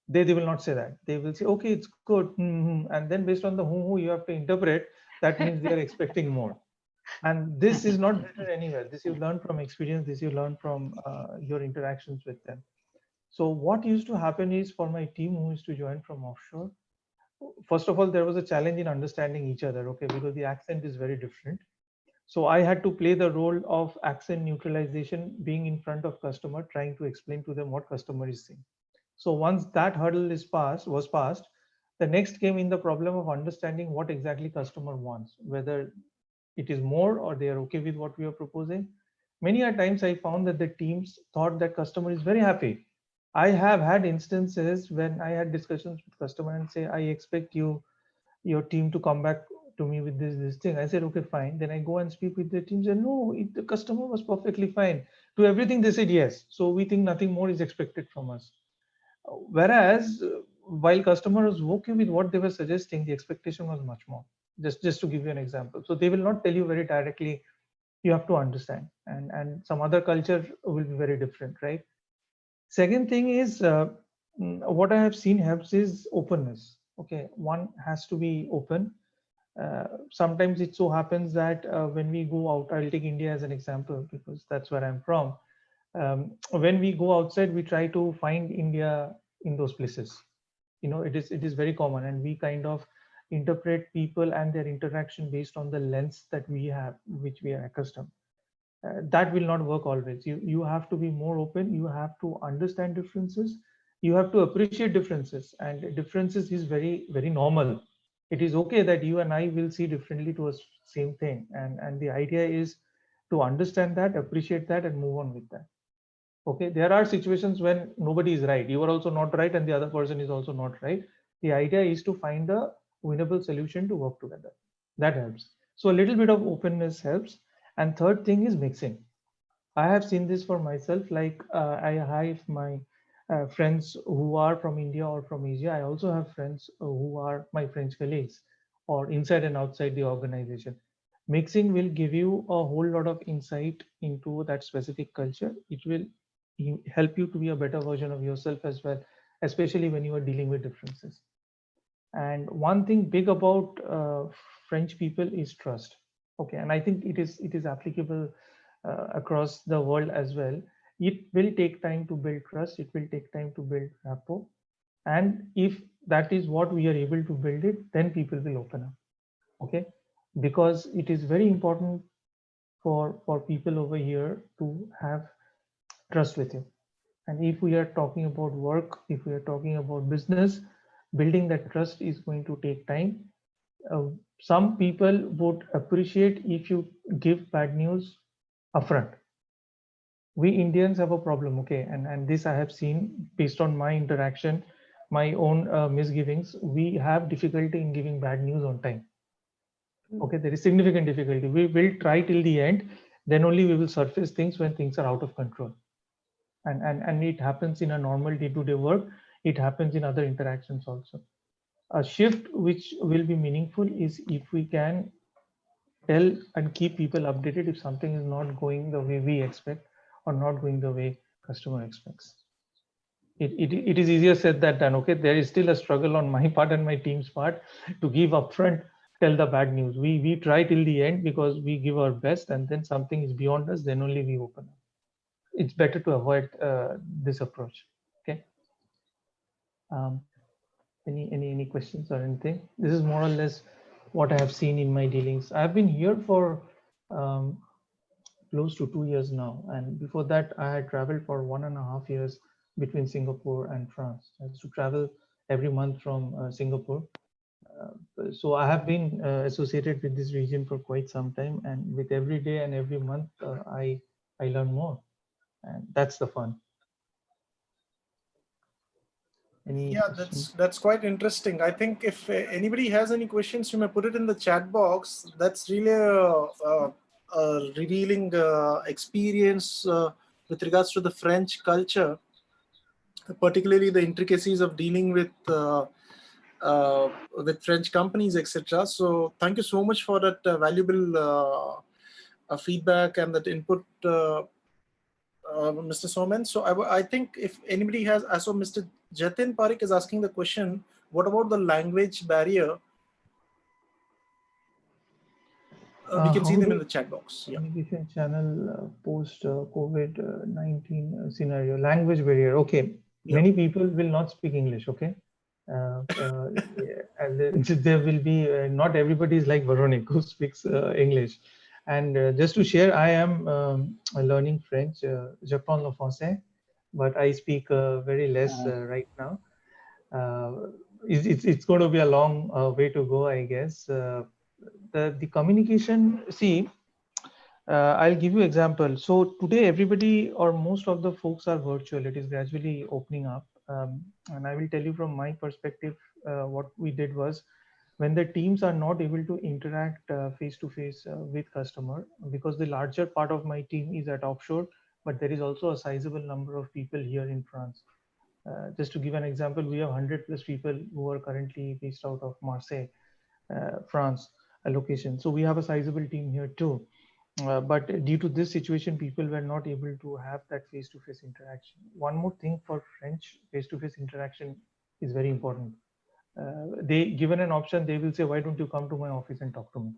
they will not say that. They will say, okay, it's good, and then based on the who you have to interpret, that means they are expecting more. And this is not written anywhere. This you learn from experience. This you learn from your interactions with them. So what used to happen is, for my team who used to join from offshore, first of all, there was a challenge in understanding each other, okay, because the accent is very different. So I had to play the role of accent neutralization, being in front of customer, trying to explain to them what customer is saying. So once that hurdle was passed, the next came in the problem of understanding what exactly customer wants, whether it is more or they are okay with what we are proposing. Many a times I found that the teams thought that customer is very happy. I have had instances when I had discussions with customer and say, I expect your team to come back to me with this thing. I said, okay, fine. Then I go and speak with the teams and no, the customer was perfectly fine. To everything they said yes. So we think nothing more is expected from us. Whereas while customer was okay with what they were suggesting, the expectation was much more. Just to give you an example. So they will not tell you very directly, you have to understand. And some other culture will be very different, right? Second thing is, what I have seen helps is openness. Okay, one has to be open. Sometimes it so happens that when we go out, I'll take India as an example because that's where I'm from. When we go outside, we try to find India in those places. You know, it is very common, and we kind of interpret people and their interaction based on the lens that we have, which we are accustomed. That will not work always. You have to be more open. You have to understand differences. You have to appreciate differences, and differences is very normal. It is okay that you and I will see differently to a same thing, and the idea is to understand that, appreciate that, and move on with that. Okay, there are situations when nobody is right. You are also not right, and the other person is also not right. The idea is to find a winnable solution to work together. That helps. So a little bit of openness helps. And third thing is mixing. I have seen this for myself. Like I have my friends who are from India or from Asia. I also have friends who are my French colleagues or inside and outside the organization. Mixing will give you a whole lot of insight into that specific culture. It will help you to be a better version of yourself as well, especially when you are dealing with differences. And one thing big about French people is trust. Okay, and I think it is applicable across the world as well. It will take time to build trust. It will take time to build rapport. And if that is what we are able to build it, then people will open up. Okay, because it is very important for people over here to have trust with you. And if we are talking about work, if we are talking about business, building that trust is going to take time. Some people would appreciate if you give bad news upfront. We Indians have a problem, okay, and this I have seen based on my interaction, my own misgivings. We have difficulty in giving bad news on time. Okay, there is significant difficulty. We will try till the end, then only we will surface things when things are out of control. And it happens in a normal day-to-day work. It happens in other interactions also. A shift which will be meaningful is if we can tell and keep people updated if something is not going the way we expect or not going the way customer expects. It is easier said than done. Okay, there is still a struggle on my part and my team's part to give upfront, tell the bad news. We try till the end because we give our best, and then something is beyond us, then only we open up. It's better to avoid this approach. Okay. Any questions or anything? This is more or less what I have seen in my dealings. I've been here for close to 2 years now. And before that, I had traveled for 1.5 years between Singapore and France. I used to travel every month from Singapore. So I have been associated with this region for quite some time, and with every day and every month, I learn more, and that's the fun. Any Yeah, questions? that's quite interesting. I think if anybody has any questions, you may put it in the chat box. That's really a revealing experience with regards to the French culture, particularly the intricacies of dealing with French companies, etc. So thank you so much for that valuable feedback and that input, Mr. Soman. So I think if anybody has, so Mr. Jatin Parik is asking the question, what about the language barrier? We can see them in the chat box. Yeah. Communication channel post COVID-19 scenario, language barrier. Okay, Yeah. many people will not speak English. Okay, and there will be not everybody is like Véronique who speaks English. And just to share, I am learning French. Je parle le français, but I speak very less right now. It's going to be a long way to go, I guess. The communication, see, I'll give you example. So today everybody or most of the folks are virtual. It is gradually opening up. And I will tell you from my perspective, what we did was when the teams are not able to interact face to face with customer, because the larger part of my team is at offshore, but there is also a sizable number of people here in France. Just to give an example, we have 100 plus people who are currently based out of Marseille, France, a location. So we have a sizable team here too. But due to this situation, people were not able to have that face-to-face interaction. One more thing for French, face-to-face interaction is very important. They given an option, they will say, why don't you come to my office and talk to me?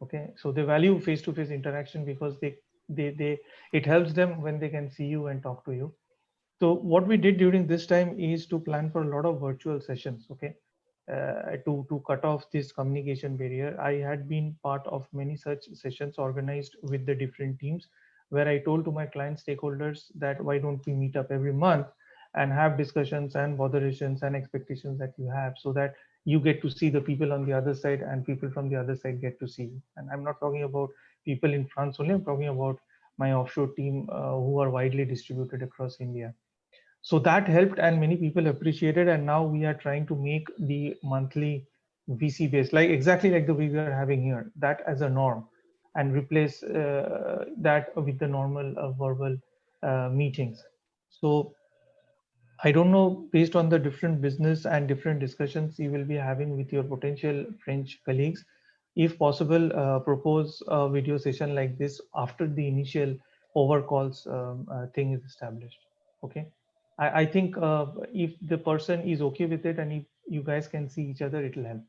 Okay, so they value face-to-face interaction because it helps them when they can see you and talk to you. So what we did during this time is to plan for a lot of virtual sessions. Okay, to cut off this communication barrier. I had been part of many such sessions organized with the different teams, where I told to my client stakeholders that why don't we meet up every month and have discussions and botherations and expectations that you have, so that you get to see the people on the other side and people from the other side get to see you. And I'm not talking about people in France only, I'm talking about my offshore team who are widely distributed across India. So that helped and many people appreciated, and now we are trying to make the monthly VC based, like exactly like the way we are having here, that as a norm, and replace that with the normal verbal meetings. So I don't know, based on the different business and different discussions you will be having with your potential French colleagues, if possible, propose a video session like this after the initial overcalls thing is established. Okay. I think if the person is okay with it and if you guys can see each other, it will help,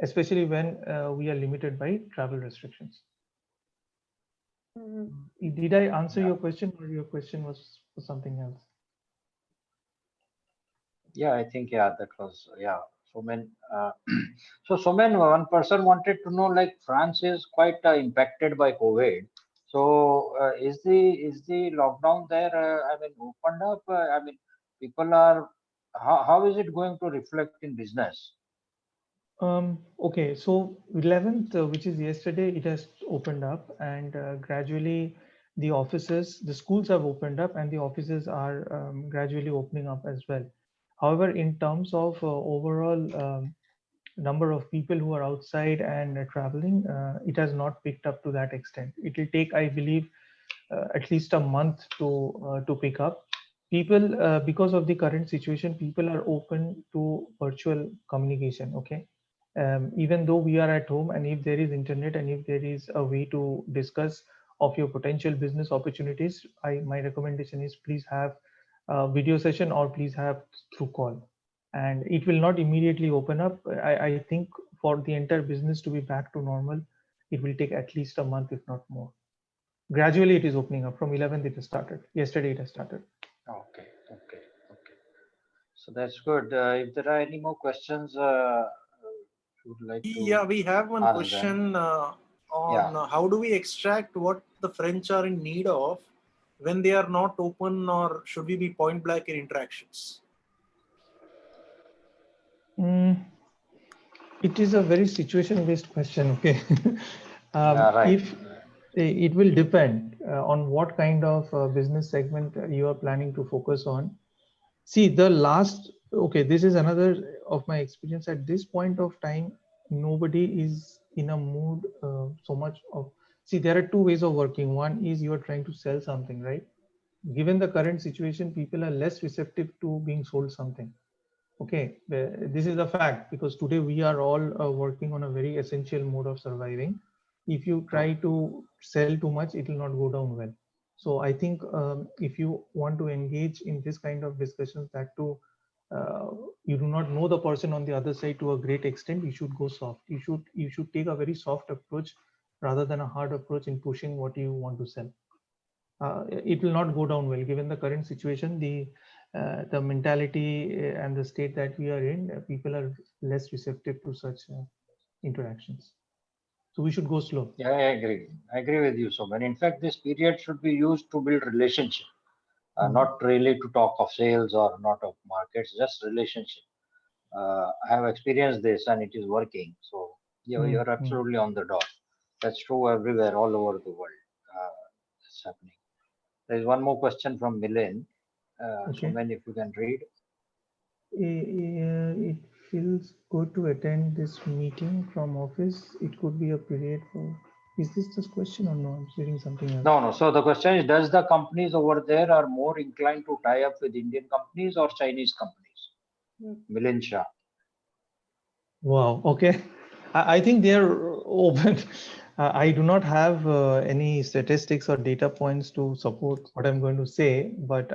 especially when we are limited by travel restrictions. Did I answer your question, or your question was something else? Yeah, I think, yeah, that was, yeah. Somen, so Somen, one person wanted to know, like France is quite impacted by COVID. So is the lockdown there, I mean, opened up? I mean, people are, how is it going to reflect in business? Okay, so 11th, which is yesterday, it has opened up, and gradually the offices, the schools have opened up, and the offices are gradually opening up as well. However, in terms of overall number of people who are outside and traveling, it has not picked up to that extent. It will take, I believe, at least a month to pick up. People, because of the current situation, people are open to virtual communication. Okay, even though we are at home, and if there is internet and if there is a way to discuss of your potential business opportunities, my recommendation is please have a video session or please have through call. And it will not immediately open up. I think for the entire business to be back to normal, it will take at least a month, if not more. Gradually it is opening up. From 11th it has started. Yesterday it has started. Okay. So that's good. If there are any more questions, would like to. Yeah, we have one question on how do we extract what the French are in need of when they are not open, or should we be point blank in interactions? It is a very situation-based question. Okay, Right. if it will depend on what kind of business segment you are planning to focus on. See, okay, this is another of my experience. At this point of time, nobody is in a mood so much of. See, there are two ways of working. One is you are trying to sell something, right? Given the current situation, people are less receptive to being sold something. Okay, this is a fact, because today we are all working on a very essential mode of surviving. If you try to sell too much, it will not go down well. So I think if you want to engage in this kind of discussions, that too, you do not know the person on the other side to a great extent, you should go soft. You should take a very soft approach rather than a hard approach in pushing what you want to sell. It will not go down well given the current situation. The mentality and the state that we are in, people are less receptive to such interactions. So we should go slow. Yeah, I agree. I agree with you, Soman. In fact, this period should be used to build relationship, not really to talk of sales or not of markets, just relationship. I have experienced this and it is working. So you're absolutely on the dot. That's true everywhere, all over the world. It's happening. There is one more question from Milen. Okay. Soman, if you can read. It feels good to attend this meeting from office. It could be a period for. Is this the question or no? I'm reading something else. No. So the question is, does the companies over there are more inclined to tie up with Indian companies or Chinese companies? Milen Shah. Wow. Okay. I think they are open. I do not have any statistics or data points to support what I'm going to say, but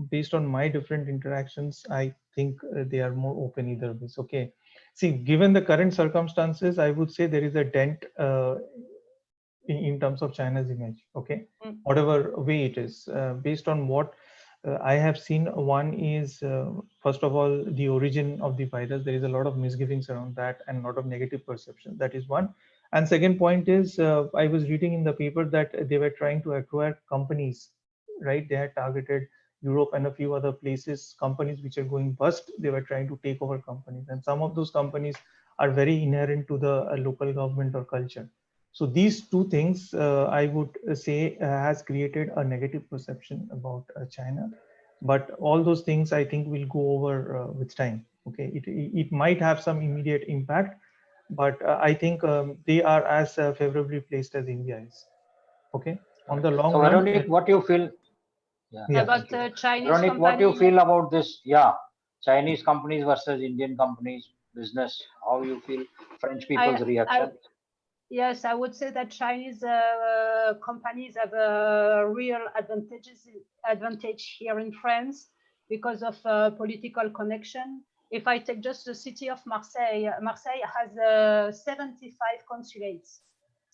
based on my different interactions, I think they are more open either ways. Okay. See, given the current circumstances, I would say there is a dent in terms of China's image. Okay. Whatever way it is, based on what I have seen. One is, first of all, the origin of the virus. There is a lot of misgivings around that and a lot of negative perception. That is one. And second point is, I was reading in the paper that they were trying to acquire companies, right? They had targeted Europe and a few other places, companies which are going bust. They were trying to take over companies. And some of those companies are very inherent to the local government or culture. So these two things, I would say, has created a negative perception about China. But all those things, I think, will go over with time. Okay, it might have some immediate impact, but I think they are as favorably placed as India is. Okay, on the long run. Véronique, what you feel? Yeah. About Chinese Véronique, what you company. feel about this? Yeah, Chinese companies versus Indian companies business. How you feel? French people's reaction? Yes, I would say that Chinese companies have a real advantage here in France because of political connection. If I take just the city of Marseille, Marseille has 75 consulates.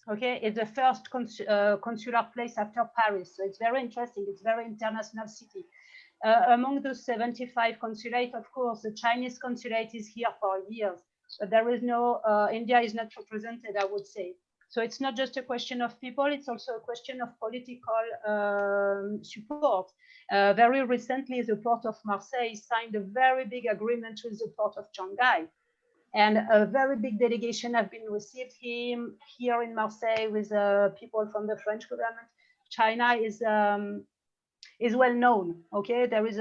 Okay, it's the first consular place after Paris. So it's very interesting. It's a very international city. Among those 75 consulates, of course, the Chinese consulate is here for years. But there is no, India is not represented, I would say. So it's not just a question of people, it's also a question of political support. Very recently, the port of Marseille signed a very big agreement with the port of Shanghai. And a very big delegation have been received here in Marseille with people from the French government. China is well known. Okay, there is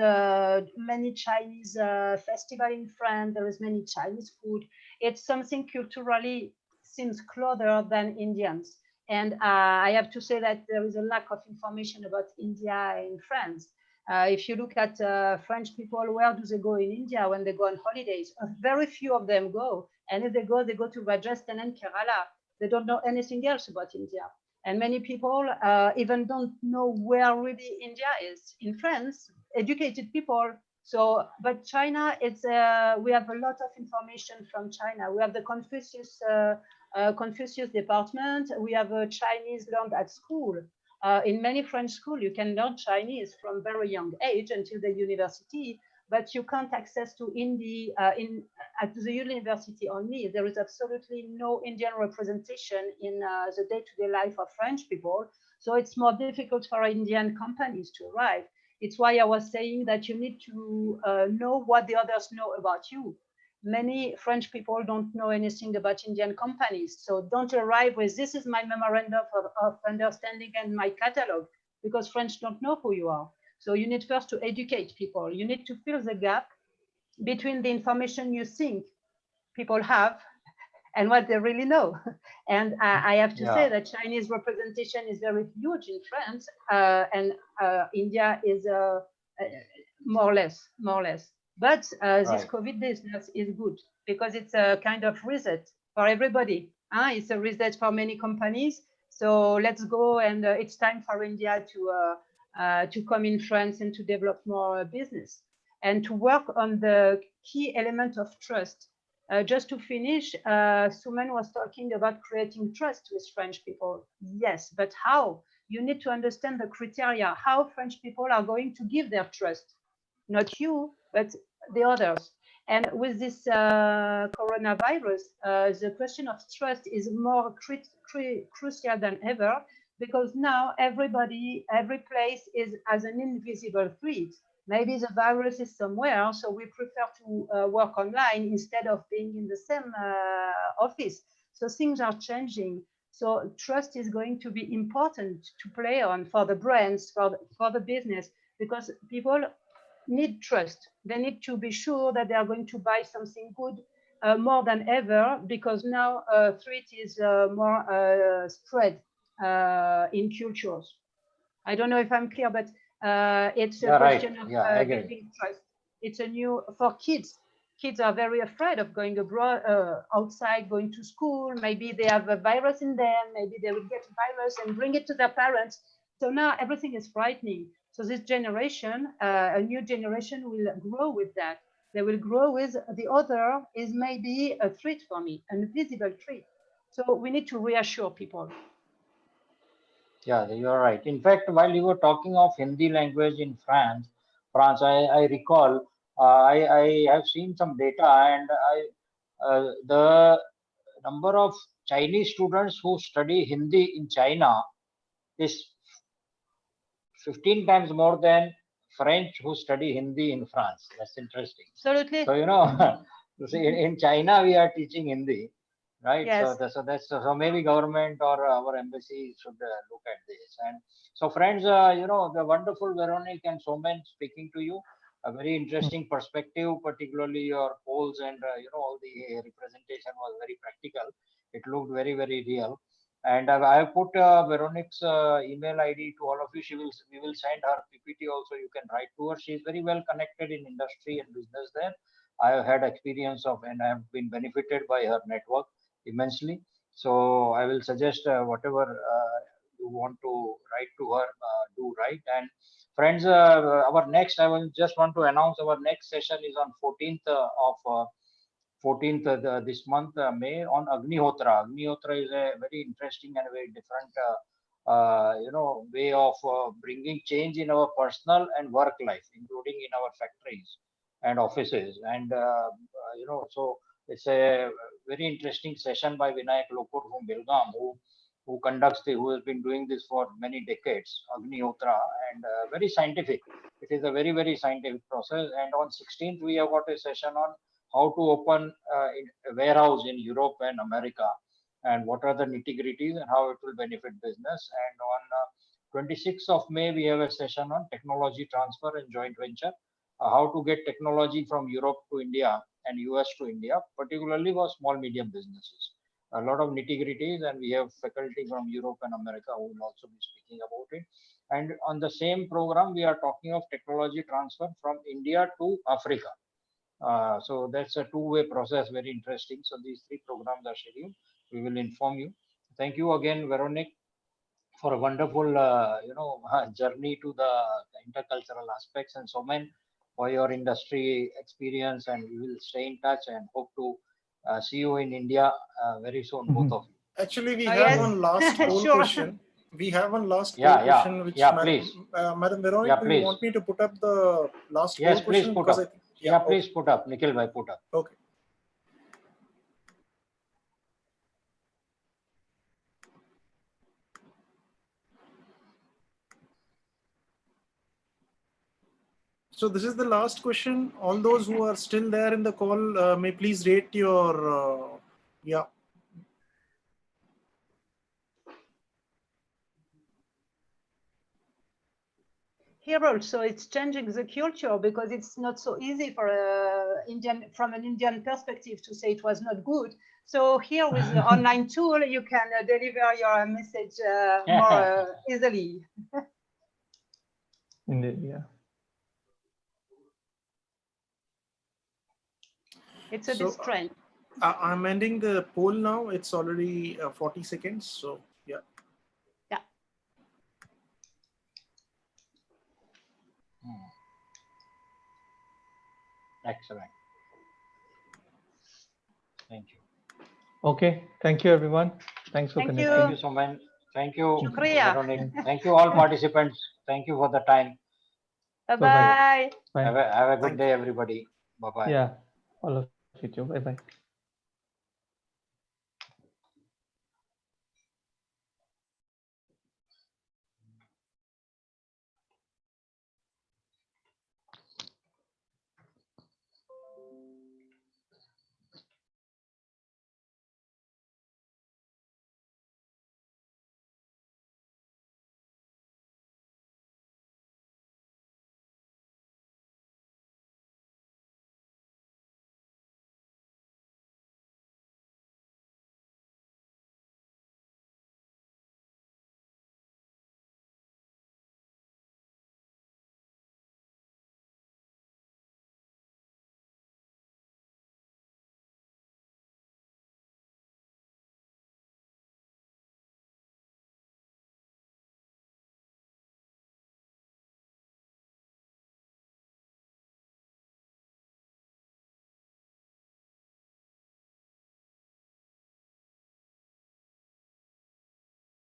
many Chinese festival in France. There is many Chinese food. It's something culturally seems closer than Indians. And I have to say that there is a lack of information about India in France. If you look at French people, where do they go in India when they go on holidays? Very few of them go. And if they go to Rajasthan and Kerala. They don't know anything else about India. And many people even don't know where really India is. In France, educated people. So, but China, we have a lot of information from China. We have the Confucius department. We have a Chinese learned at school. In many French schools, you can learn Chinese from very young age until the university. but you can't access to Hindi at the university only. There is absolutely no Indian representation in the day-to-day life of French people. So it's more difficult for Indian companies to arrive. It's why I was saying that you need to know what the others know about you. Many French people don't know anything about Indian companies. So don't arrive with, this is my memorandum of understanding and my catalog, because French don't know who you are. So you need first to educate people. You need to fill the gap between the information you think people have and what they really know. And I have to say that Chinese representation is very huge in France, and India is more or less. But this COVID business is good because it's a kind of reset for everybody. It's a reset for many companies. So let's go, and it's time for India to come in France and to develop more business and to work on the key element of trust. Just to finish, Suman was talking about creating trust with French people. Yes, but how? You need to understand the criteria, how French people are going to give their trust. Not you, but the others. And with this coronavirus, the question of trust is more crucial than ever, because now everybody, every place is as an invisible threat. Maybe the virus is somewhere, so we prefer to work online instead of being in the same office. So things are changing. So trust is going to be important to play on for the brands, for the business, because people need trust. They need to be sure that they are going to buy something good more than ever, because now threat is more spread in cultures. I don't know if I'm clear, but it's a question of building trust. It's a new, for kids. Kids are very afraid of going abroad, outside, going to school. Maybe they have a virus in them. Maybe they will get a virus and bring it to their parents. So now everything is frightening. So this generation, a new generation will grow with that. They will grow with the other is maybe a threat for me, an invisible threat. So we need to reassure people. Yeah, you're right. In fact, while you were talking of Hindi language in France, I recall I have seen some data, and the number of Chinese students who study Hindi in China is 15 times more than French who study Hindi in France. That's interesting. Absolutely. So, you know, in China, we are teaching Hindi, right? Yes. So maybe government or our embassy should look at this. And so, friends, you know, the wonderful Véronique and Somen speaking to you, a very interesting perspective, particularly your polls and, you know, all the representation was very practical. It looked very, very real. And I have put Véronique's email ID to all of you. We will send her PPT also. You can write to her. She is very well connected in industry and business there. I have had experience of, and I have been benefited by her network immensely. So I will suggest whatever you want to write to her, do write. And friends, our next, I will just want to announce our next session is on 14th of 14th this month, May, on Agnihotra. Agnihotra is a very interesting and very different, you know, way of bringing change in our personal and work life, including in our factories and offices. And, you know, so it's a very interesting session by Vinayak Lokur from Belgaum, who has been doing this for many decades, Agnihotra, and very scientific. It is a very, very scientific process. And on 16th, we have got a session on how to open a warehouse in Europe and America, and what are the nitty-gritties and how it will benefit business. And on 26th of May, we have a session on technology transfer and joint venture, how to get technology from Europe to India and US to India, particularly for small, medium businesses. A lot of nitty-gritties, and we have faculty from Europe and America who will also be speaking about it. And on the same program, we are talking of technology transfer from India to Africa. So that's a two-way process, very interesting. So these three programs are scheduled. We will inform you. Thank you again, Véronique, for a wonderful, you know, journey to the intercultural aspects, and Somen for your industry experience. And we will stay in touch and hope to see you in India very soon, both of you. Actually, we have one last poll question. We have one last poll question, which please. Madam Véronique, do you want me to put up the last poll question? Please put up. Yeah, please put up. Nikhil bhai, put up. Okay. So this is the last question. All those who are still there in the call may please rate your, yeah. Here also, it's changing the culture because it's not so easy for from an Indian perspective to say it was not good. So here with the online tool, you can deliver your message more easily. Indeed, yeah. It's a bit strange. I'm ending the poll now. It's already 40 seconds. So yeah. Yeah. Excellent. Thank you. Okay. Thank you, everyone. Thanks for connecting. Thank you so much. Thank you, Shukriya. Véronique. Thank you all participants. Thank you for the time. Bye-bye. Bye. Have a good day, everybody. Bye-bye. Yeah. All of you too. Bye-bye.